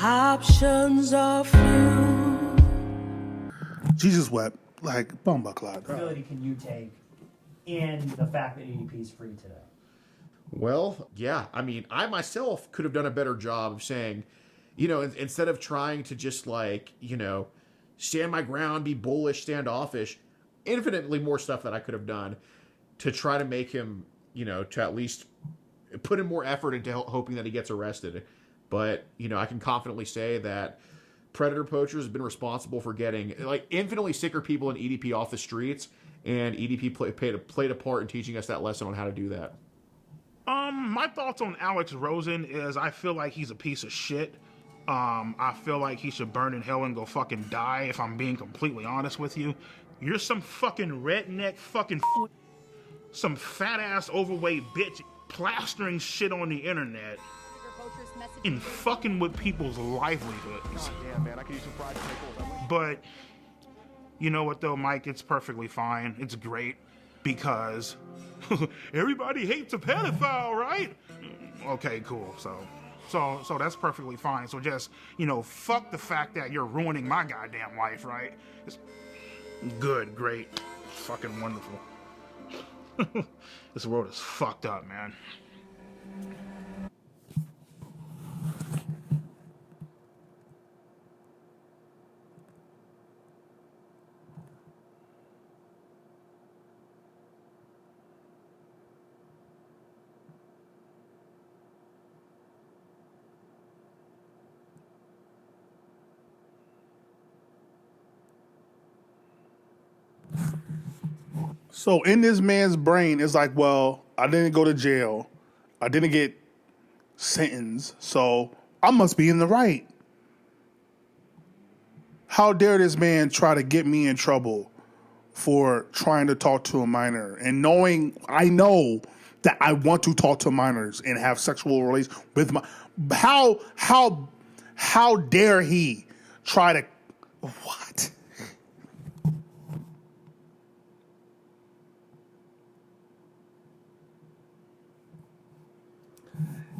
F: Options are few.
A: Jesus wept. Like, bumbucklad.
J: Responsibility can you take in the fact that EDP is free today?
L: Well, yeah. I mean, I myself could have done a better job of saying, instead of trying to just stand my ground, be bullish, standoffish, infinitely more stuff that I could have done to try to make him, to at least put in more effort into hoping that he gets arrested. But, I can confidently say that predator poachers have been responsible for getting infinitely sicker people in EDP off the streets, and EDP played a part in teaching us that lesson on how to do that.
C: My thoughts on Alex Rosen is I feel like he's a piece of shit. I feel like he should burn in hell and go fucking die, if I'm being completely honest with you. You're some fucking redneck some fat-ass overweight bitch plastering shit on the internet and fucking with people's livelihoods. But you know what though, Mike? It's perfectly fine. It's great because everybody hates a pedophile, right? Okay, cool. So that's perfectly fine. So just, fuck the fact that you're ruining my goddamn life, right? It's good, great, fucking wonderful. This world is fucked up, man.
A: So in this man's brain, it's like, well, I didn't go to jail. I didn't get sentenced. So I must be in the right. How dare this man try to get me in trouble for trying to talk to a minor and I know that I want to talk to minors and have sexual relations with how dare he try to, what?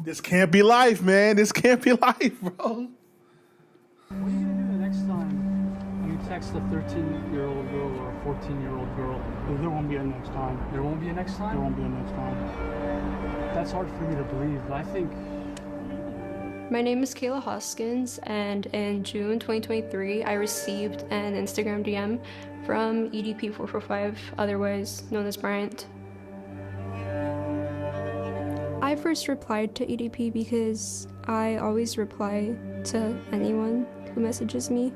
A: This can't be life, man. This can't be life, bro.
W: What are you gonna do the next time you text a 13-year-old girl or a 14-year-old girl?
R: There won't be a next time.
W: There won't be a next time?
R: There won't be a next time.
W: That's hard for me to believe, but I think...
X: My name is Kayla Hoskins, and in June 2023, I received an Instagram DM from EDP445, otherwise known as Bryant. I first replied to EDP because I always reply to anyone who messages me,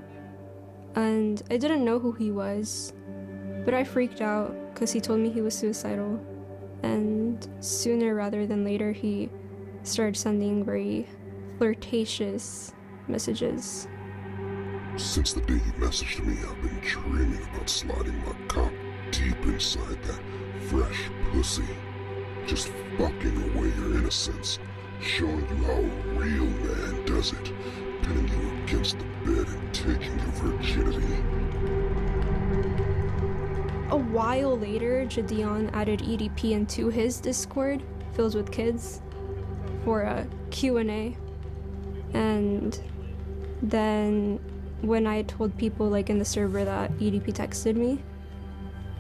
X: and I didn't know who he was, but I freaked out because he told me he was suicidal, and sooner rather than later he started sending very flirtatious messages.
M: Since the day you messaged me, I've been dreaming about sliding my cock deep inside that fresh pussy. Just fucking away your innocence, showing you how a real man does it, pinning you against the bed and taking your virginity.
X: A while later, Jadion added EDP into his Discord, filled with kids, for a Q&A. And then when I told people in the server that EDP texted me,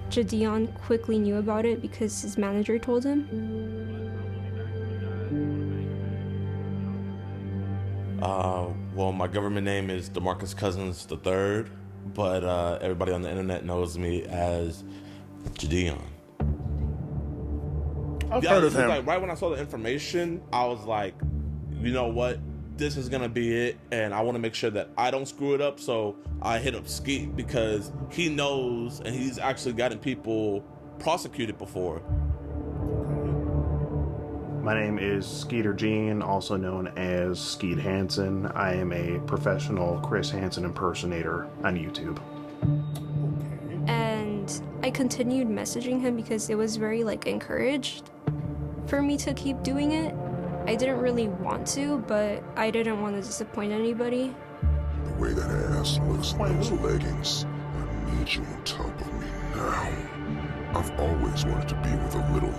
X: Jadion quickly knew about it because his manager told him.
Y: Well, my government name is DeMarcus Cousins III, but everybody on the internet knows me as Jadion.
A: I've heard of him.
Y: Like, right when I saw the information, I was like, you know what? This is gonna be it, and I want to make sure that I don't screw it up. So I hit up Skeet because he knows, and he's actually gotten people prosecuted before.
T: My name is Skeeter Gene, also known as Skeet Hansen. I am a professional Chris Hansen impersonator on YouTube.
X: And I continued messaging him because it was very like encouraged for me to keep doing it. I didn't really want to, but I didn't want to disappoint anybody.
M: The way that ass looks in those leggings, I need you on top of me now. I've always wanted to be with a little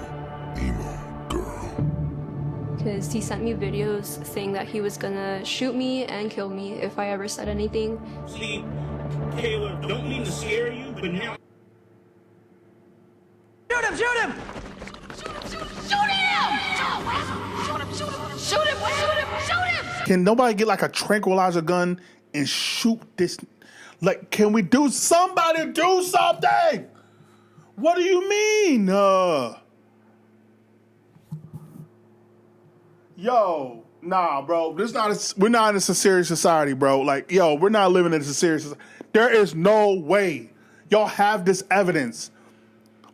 M: emo girl.
X: Because he sent me videos saying that he was gonna shoot me and kill me if I ever said anything.
C: See, Caleb, don't mean to scare you, but now...
E: Shoot him! Shoot him! Shoot him! Shoot him! Shoot him!
A: Can nobody get like a tranquilizer gun and shoot this? Like, can we do somebody do something? What do you mean? Yo, nah, bro. We're not in a serious society, bro. Like, yo, we're not living in a serious society. There is no way y'all have this evidence.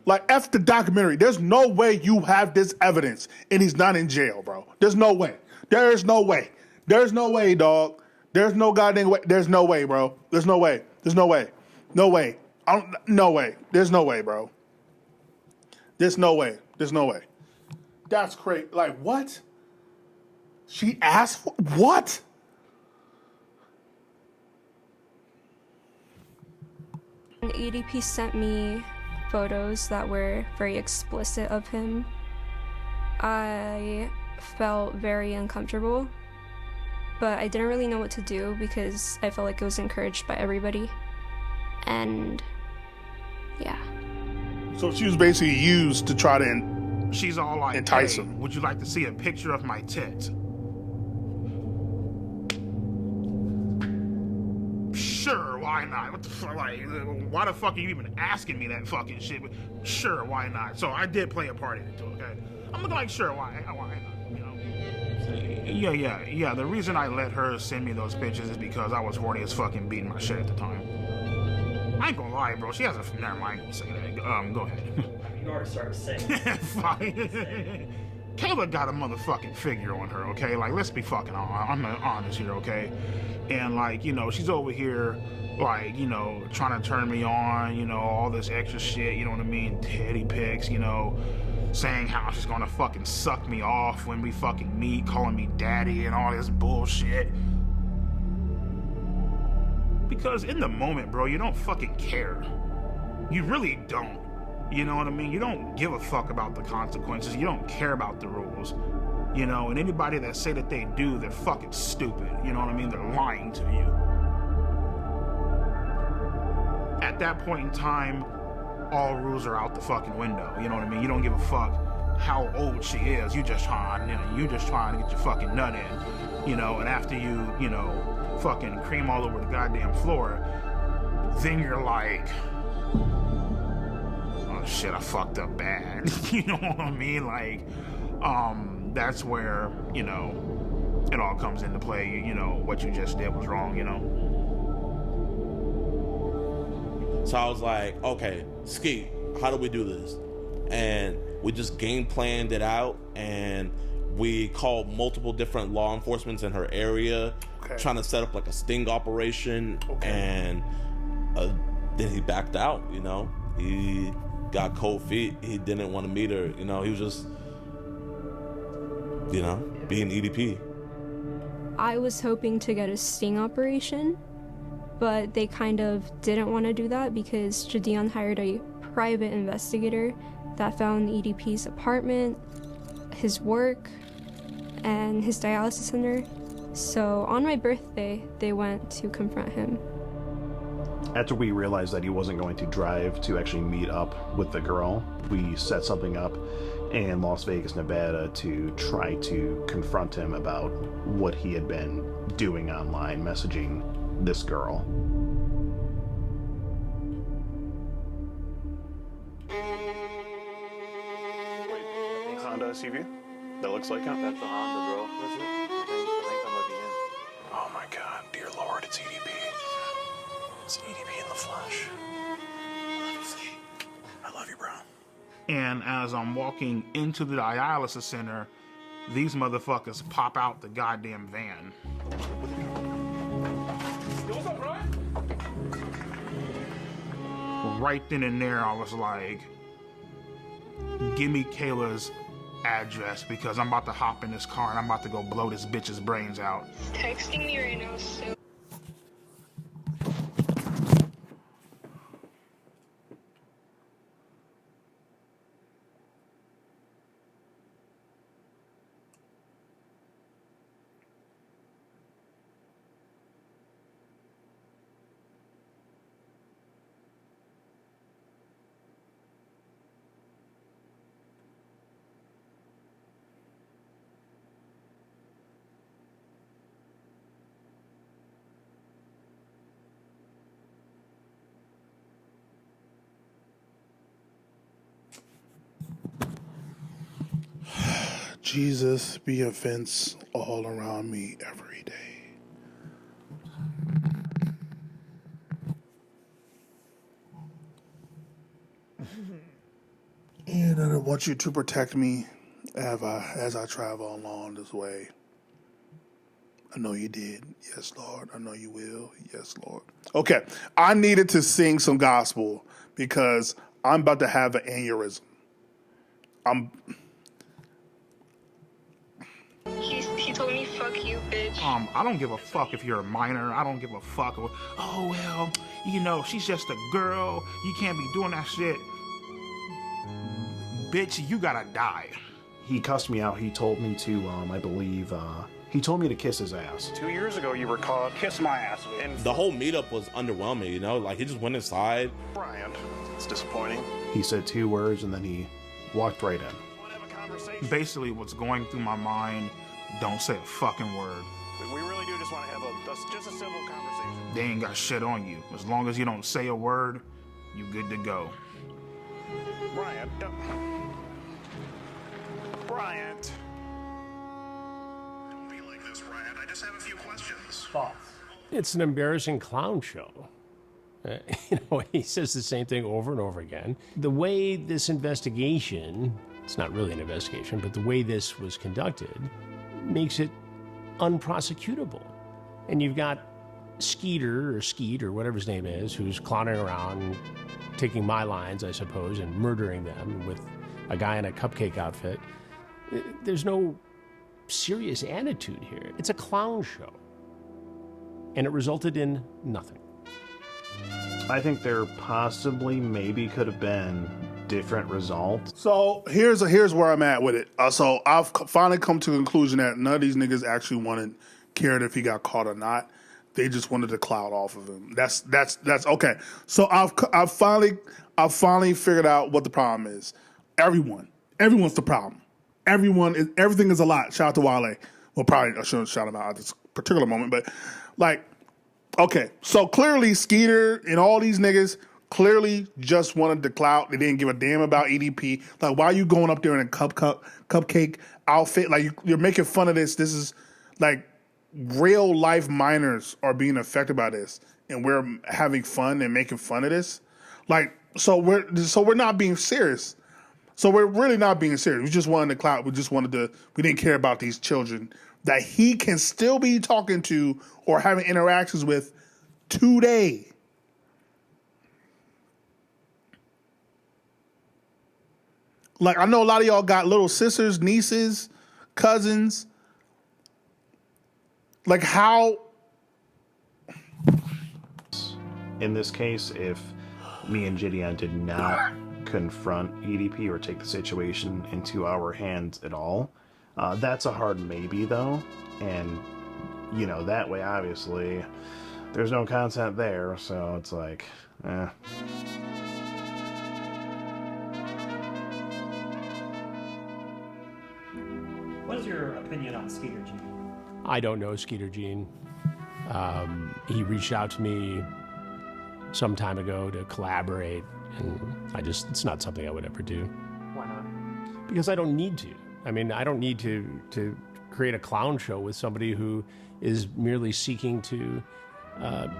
A: Like, F the documentary. There's no way you have this evidence and he's not in jail, bro. There's no way. There is no way. There's no way, dog. There's no goddamn way. There's no way, bro. There's no way. There's no way. No way. No way. There's no way, bro. There's no way. There's no way. That's crazy. Like, what? She asked for what?
X: And EDP sent me photos that were very explicit of him. I felt very uncomfortable, but I didn't really know what to do because I felt like it was encouraged by everybody. And yeah.
A: So she was basically used to try to
C: She's all like,
A: entice
C: hey,
A: him.
C: would you like to see a picture of my tits? Sure, why not? What the fuck? Like, why the fuck are you even asking me that fucking shit? But sure, why not? So I did play a part in it too, okay? I'm looking like, sure, why not? You know? Yeah. The reason I let her send me those pictures is because I was horny as fucking beating my shit at the time. I ain't gonna lie, bro. She has a... Never mind, I ain't gonna say that. Go ahead.
J: You already started saying.
C: Fine. Kayla got a motherfucking figure on her, okay? Like, let's be fucking honest here, okay? And, like, you know, she's over here, like, you know, trying to turn me on, you know, all this extra shit, you know what I mean? Teddy pics, you know, saying how she's gonna fucking suck me off when we fucking meet, calling me daddy and all this bullshit. Because in the moment, bro, you don't fucking care. You really don't. You know what I mean? You don't give a fuck about the consequences. You don't care about the rules. You know, and anybody that say that they do, they're fucking stupid. You know what I mean? They're lying to you. At that point in time, all rules are out the fucking window. You know what I mean? You don't give a fuck how old she is. You just trying to get your fucking nut in. You know, and after you know, fucking cream all over the goddamn floor, then you're like, oh shit, I fucked up bad. You know what I mean? Like, that's where, you know, it all comes into play. You know, what you just did was wrong, you know?
Y: So I was like, okay, Skeet, how do we do this? And we just game planned it out, and we called multiple different law enforcement in her area, trying to set up like a sting operation, and then he backed out, you know? He got cold feet. He didn't want to meet her, you know? He was just, you know, being EDP.
X: I was hoping to get a sting operation, but they kind of didn't want to do that because Jadion hired a private investigator that found EDP's apartment, his work, and his dialysis center. So on my birthday, they went to confront him.
T: After we realized that he wasn't going to drive to actually meet up with the girl, we set something up in Las Vegas, Nevada to try to confront him about what he had been doing online, messaging this girl.
I: Honda SUV? That looks like it?
K: That's a Honda, bro. What's it? I think I'm looking in.
I: Oh my god, dear lord, it's EDP. It's EDP in the flesh. I love you, bro.
C: And as I'm walking into the dialysis center, these motherfuckers pop out the goddamn van.
I: Yo, what's up, Brian?
C: Right then and there, I was like, give me Kayla's address because I'm about to hop in this car and I'm about to go blow this bitch's brains out.
X: Texting me right now, so.
A: Jesus be a fence all around me every day. And I want you to protect me as I travel along this way. I know you did. Yes, Lord. I know you will. Yes, Lord. Okay. I needed to sing some gospel because I'm about to have an aneurysm.
X: He told me, fuck you, bitch.
C: I don't give a fuck if you're a minor. I don't give a fuck. Oh, well, you know, she's just a girl. You can't be doing that shit. Bitch, you gotta die.
T: He cussed me out. He told me to, I believe, he told me to kiss his ass.
I: 2 years ago, you were caught. Kiss my ass. And
Y: The whole meetup was underwhelming, you know? Like, he just went inside.
I: Brian, it's disappointing.
T: He said 2 words and then he walked right in.
C: Basically, what's going through my mind, don't say a fucking word.
I: We really do just want to have just a civil conversation.
C: They ain't got shit on you. As long as you don't say a word, you good to go.
I: Brian, Bryant. Don't be like this, Bryant. I just have a few questions.
J: Thoughts?
Q: It's an embarrassing clown show. He says the same thing over and over again. The way this investigation, it's not really an investigation, but the way this was conducted makes it unprosecutable. And you've got Skeet or whatever his name is, who's clowning around, taking my lines, I suppose, and murdering them with a guy in a cupcake outfit. There's no serious attitude here. It's a clown show. And it resulted in nothing.
T: I think there possibly, maybe could have been different results.
A: So here's where I'm at with it. So I've finally come to the conclusion that none of these niggas actually cared if he got caught or not. They just wanted to clout off of him. That's okay. So I've finally figured out what the problem is. Everyone's the problem. Everything is a lot. Shout out to Wale. Well, probably I shouldn't shout him out at this particular moment, but like, okay. So clearly Skeeter and all these niggas clearly just wanted the clout. They didn't give a damn about EDP. Like, why are you going up there in a cupcake outfit? Like, you're making fun of this. This is like real life minors are being affected by this, and we're having fun and making fun of this. Like, so we're not being serious. So we're really not being serious. We just wanted the clout. We didn't care about these children that he can still be talking to or having interactions with today. Like, I know a lot of y'all got little sisters, nieces, cousins. Like, how?
T: In this case, if me and Gideon did not confront EDP or take the situation into our hands at all, that's a hard maybe, though. And, that way, obviously, there's no content there, so it's like, eh.
J: What is your opinion on Skeeter Gene?
Q: I don't know Skeeter Gene. He reached out to me some time ago to collaborate, and it's not something I would ever do.
J: Why not?
Q: Because I don't need to. I mean, I don't need to create a clown show with somebody who is merely seeking to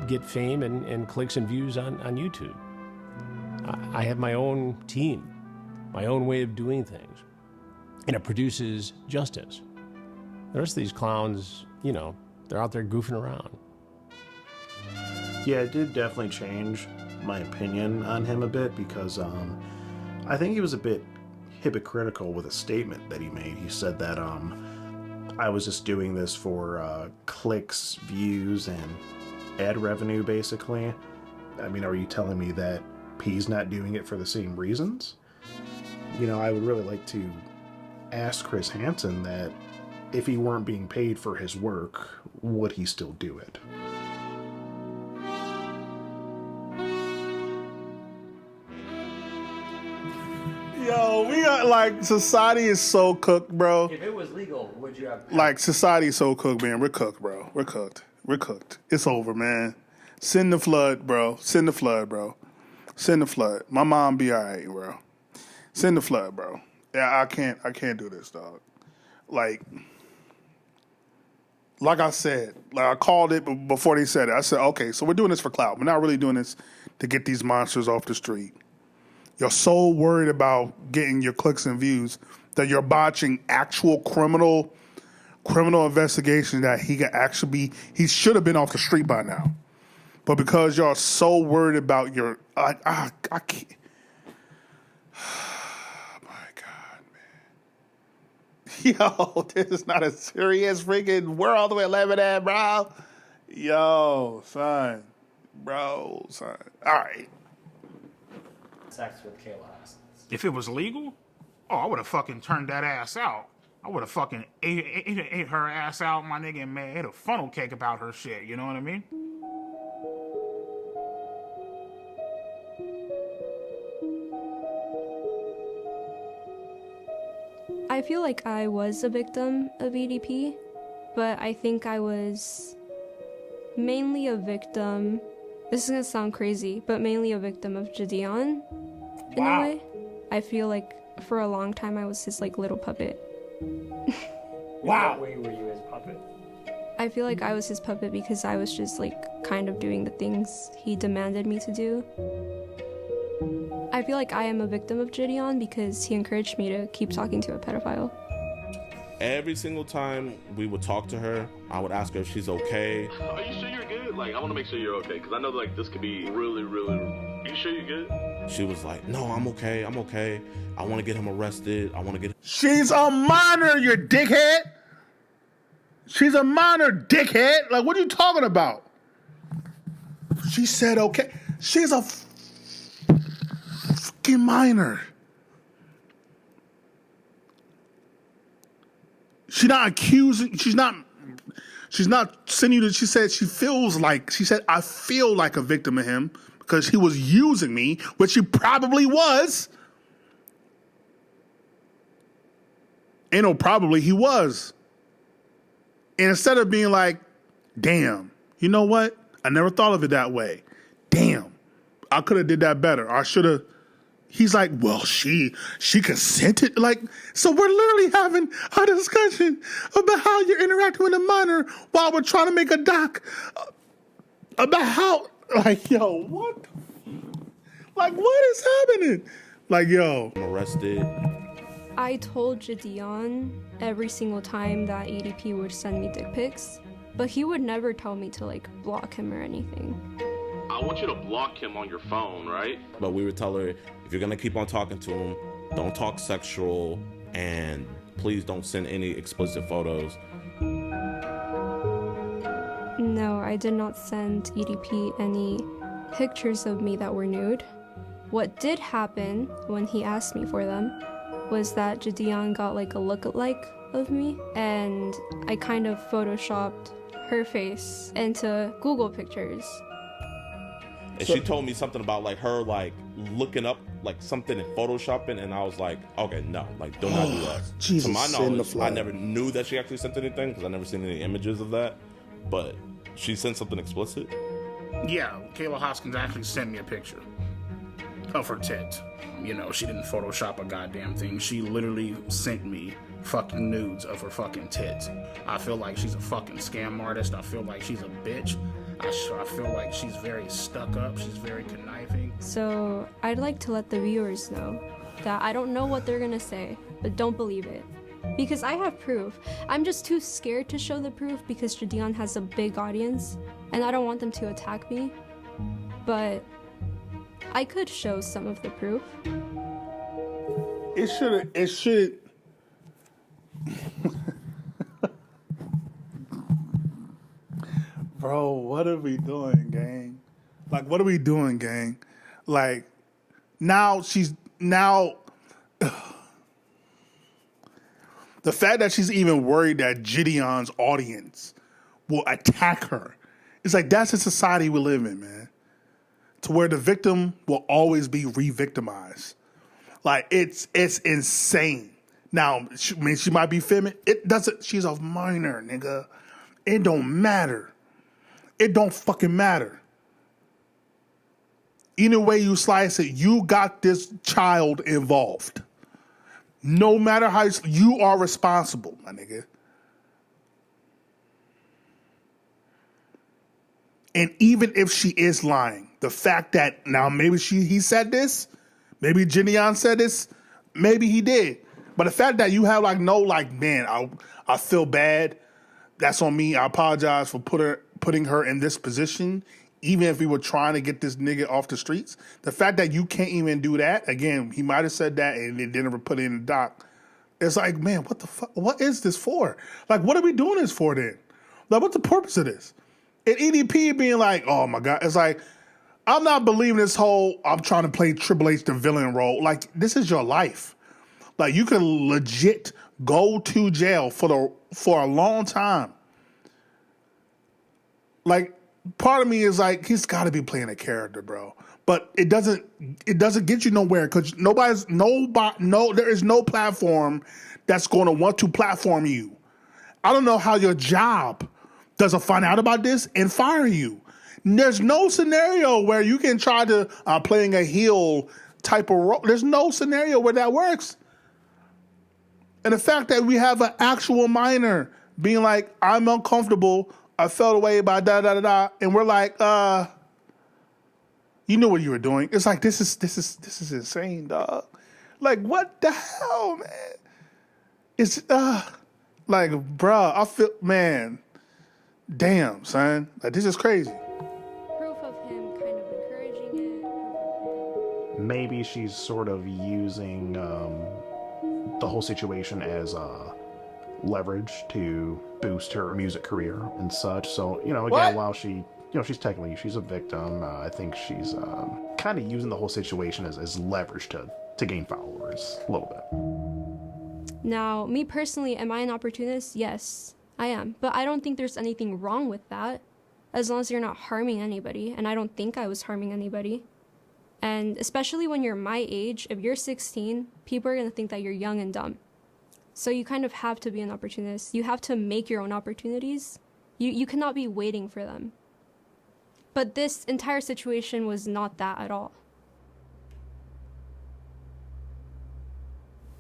Q: get fame and clicks and views on YouTube. I have my own team, my own way of doing things, and it produces justice. The rest of these clowns, you know, they're out there goofing around.
T: Yeah, it did definitely change my opinion on him a bit because I think he was a bit hypocritical with a statement that he made. He said that I was just doing this for clicks, views, and ad revenue, basically. I mean, are you telling me that P's not doing it for the same reasons? You know, I would really like to ask Chris Hansen that if he weren't being paid for his work, would he still do it?
A: Yo, we got like society is so cooked, bro.
B: If it was legal, would you have?
A: Like society is so cooked, man. We're cooked, bro. We're cooked. We're cooked. It's over, man. Send the flood, bro. Send the flood, bro. Send the flood. My mom be all right, bro. Send the flood, bro. Yeah, I can't do this, dog. Like I said, like I called it before they said it. I said, okay, so we're doing this for clout. We're not really doing this to get these monsters off the street. You're so worried about getting your clicks and views that you're botching actual criminal investigation that he should have been off the street by now. But because y'all so worried about your, I can't. Oh my God, man. Yo, this is not a serious freaking world we're living in, bro. Yo, son. Bro, son. All right.
B: Sex with Kayla Haskins.
C: If it was legal, I would have fucking turned that ass out. I would have fucking ate her ass out, my nigga, and made a funnel cake about her shit. You know what I mean?
X: I feel like I was a victim of EDP, but I think I was mainly a victim. This is gonna sound crazy, but mainly a victim of Gideon in a way. I feel like for a long time I was his like little puppet.
B: Wow. What way were you his puppet?
X: I feel like I was his puppet because I was just like kind of doing the things he demanded me to do. I feel like I am a victim of Gideon because he encouraged me to keep talking to a pedophile.
Y: Every single time we would talk to her, I would ask her if she's okay.
N: Are you sure you're good? Like, I want to make sure you're okay, because I know, like, this could be really, really... Are you sure you're good?
Y: She was like, no, I'm okay. I want to get him arrested. I want to get...
A: She's a minor, you dickhead. She's a minor, dickhead. Like, what are you talking about? She said, okay. She's a fucking minor. She's not accusing, she's not sending you to, she said, I feel like a victim of him because he was using me, which he probably was. Ain't no probably, he was. And instead of being like, damn, you know what? I never thought of it that way. Damn, I could have did that better. I should have. He's like, well, she consented. Like, so we're literally having a discussion about how you're interacting with a minor while we're trying to make a doc about how, like, yo, what? Like, what is happening? Like, yo.
Y: I'm arrested.
X: I told Gideon every single time that EDP would send me dick pics, but he would never tell me to, like, block him or anything.
N: I want you to block him on your phone, right?
Y: But we would tell her, if you're going to keep on talking to him, don't talk sexual, and please don't send any explicit photos.
X: No, I did not send EDP any pictures of me that were nude. What did happen when he asked me for them was that Gideon got like a look-alike of me, and I kind of photoshopped her face into Google pictures.
Y: And she told me something about like her like looking up like something in photoshopping, and I was like, okay, no, like do not do that.
A: Jesus,
Y: to my knowledge, I never knew that she actually sent anything because I never seen any images of that. But she sent something explicit.
C: Yeah, Kayla Hoskins actually sent me a picture. of her tit. You know, she didn't Photoshop a goddamn thing. She literally sent me fucking nudes of her fucking tits. I feel like she's a fucking scam artist. I feel like she's a bitch. I feel like she's very stuck up. She's very conniving.
X: So I'd like to let the viewers know that I don't know what they're gonna say, but don't believe it. Because I have proof. I'm just too scared to show the proof because Jadion has a big audience and I don't want them to attack me. But I could show some of the proof.
A: It should. Bro, what are we doing, gang? Like, what are we doing, gang? Like, now the fact that she's even worried that Gideon's audience will attack her. It's like, that's the society we live in, man. To where the victim will always be re-victimized. Like, it's insane. Now, she might be feminine. She's a minor, nigga. It don't matter. It don't fucking matter. Either way you slice it, you got this child involved. No matter how you are responsible, my nigga. And even if she is lying, the fact that now maybe he said this, maybe Gideon said this, maybe he did. But the fact that you have man, I feel bad. That's on me. I apologize for putting her in this position. Even if we were trying to get this nigga off the streets, the fact that you can't even do that, again, he might have said that and then never put it in the doc. It's like, man, what the fuck? What is this for? Like, what are we doing this for then? Like, what's the purpose of this? And EDP being like, oh my God, it's like, I'm not believing this whole, I'm trying to play Triple H the villain role. Like, this is your life. Like, you can legit go to jail for a long time. Like, part of me is like, he's got to be playing a character, bro. But it doesn't get you nowhere because there is no platform that's going to want to platform you. I don't know how your job doesn't find out about this and fire you. There's no scenario where you can try to playing a heel type of role. There's no scenario where that works. And the fact that we have an actual minor being like, I'm uncomfortable, I felt away by da-da-da-da, and we're like, you knew what you were doing. It's like, this is insane, dog. Like, what the hell, man? It's, like, bruh, I feel, man, damn, son. Like, this is crazy.
X: Proof of him kind of encouraging it.
T: Maybe she's sort of using the whole situation as leverage to boost her music career and such. So, again, while she's technically, she's a victim, I think she's kind of using the whole situation as leverage to gain followers a little bit.
X: Now, me personally, am I an opportunist? Yes, I am. But I don't think there's anything wrong with that, as long as you're not harming anybody. And I don't think I was harming anybody. And especially when you're my age, if you're 16, people are going to think that you're young and dumb. So you kind of have to be an opportunist. You have to make your own opportunities. You cannot be waiting for them. But this entire situation was not that at all.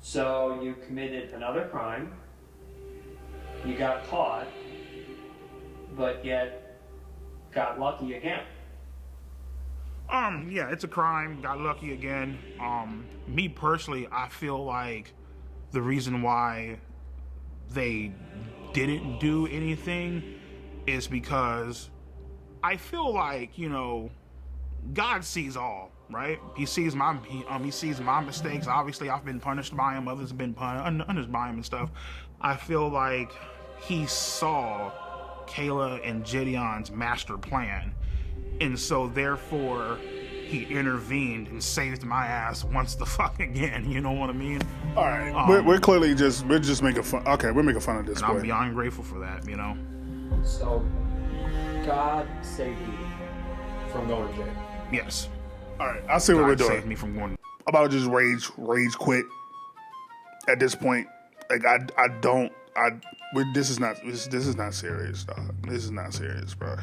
B: So you committed another crime, you got caught, but yet got lucky again.
C: Yeah, it's a crime, got lucky again. Me personally, I feel like the reason why they didn't do anything is because I feel like, God sees all, right? He sees my mistakes. Obviously, I've been punished by him. Others have been punished by him and stuff. I feel like he saw Kayla and Gideon's master plan, and so therefore he intervened and saved my ass once the fuck again. You know what I mean?
A: All right, we're clearly we're just making fun. Okay, we're making fun of this.
C: And I'm beyond grateful for that.
B: So God saved you from going to jail.
C: Yes.
A: All right, I see what we're doing.
C: Saved me from going.
A: I'm about to just rage quit. At this point, like this is not serious, dog. This is not serious, bro.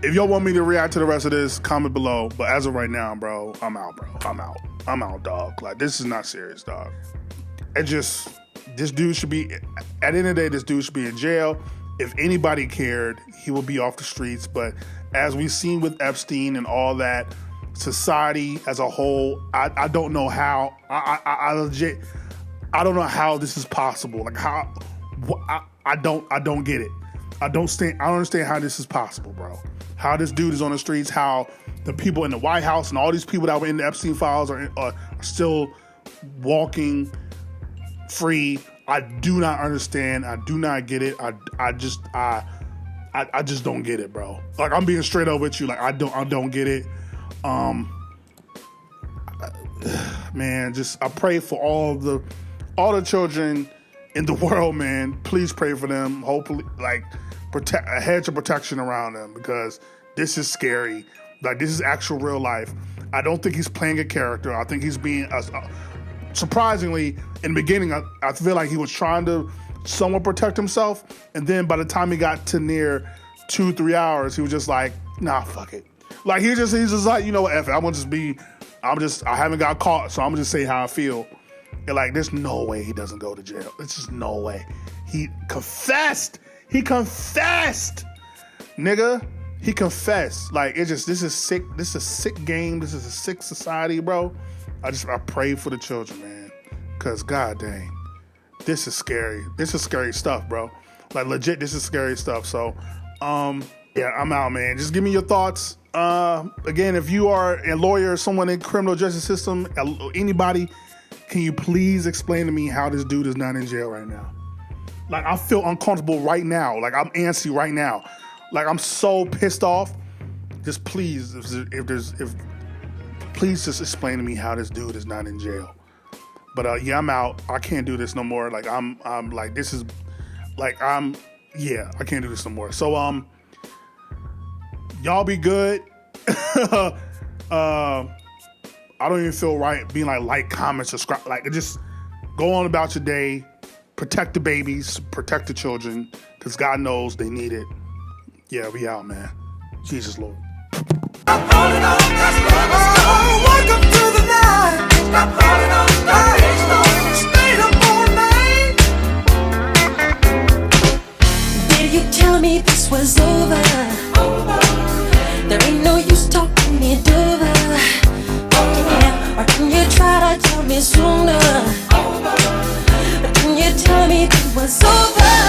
A: If y'all want me to react to the rest of this, comment below. But as of right now, bro, I'm out, bro. I'm out, dog. Like, this is not serious, dog. This dude should be, at the end of the day, this dude should be in jail. If anybody cared, he will be off the streets. But as we've seen with Epstein and all that, society as a whole, I don't know how, I don't know how this is possible. Like, how, I don't get it. I don't understand how this is possible, bro. How this dude is on the streets, how the people in the White House and all these people that were in the Epstein files are still walking free. I do not understand. I do not get it. I just don't get it, bro. Like, I'm being straight up with you. Like, I don't get it. Man, I pray for all the children in the world, man. Please pray for them. Hopefully, like, a hedge of protection around them, because this is scary. Like, this is actual real life. I don't think he's playing a character. I think he's being surprisingly, in the beginning, I feel like he was trying to somewhat protect himself, and then by the time he got to near 2-3 hours, he was just like, nah, fuck it. Like, he's just like, you know what, F it. I haven't got caught, so I'm gonna just say how I feel. And like, there's no way he doesn't go to jail. There's just no way. He confessed, nigga. He confessed. Like, this is sick. This is a sick game. This is a sick society, bro. I pray for the children, man. Cause god dang, this is scary. This is scary stuff, bro. Like, legit, this is scary stuff. So, yeah, I'm out, man. Just give me your thoughts. Again, if you are a lawyer, someone in criminal justice system, anybody, can you please explain to me how this dude is not in jail right now? Like, I feel uncomfortable right now. Like, I'm antsy right now. Like, I'm so pissed off. Just please, please just explain to me how this dude is not in jail. But yeah, I'm out. I can't do this no more. Like, I'm like, this is like, yeah, I can't do this no more. So y'all be good. I don't even feel right being like, comment, subscribe. Like, just go on about your day. Protect the babies, protect the children, because God knows they need it. Yeah, we out, man. Jesus Lord.
F: Welcome to the night. Stop calling on stay up all night. Did you tell me this was over? There ain't no use talking it over. Yeah, or can you try to tell me sooner? Or can you tell me it was over?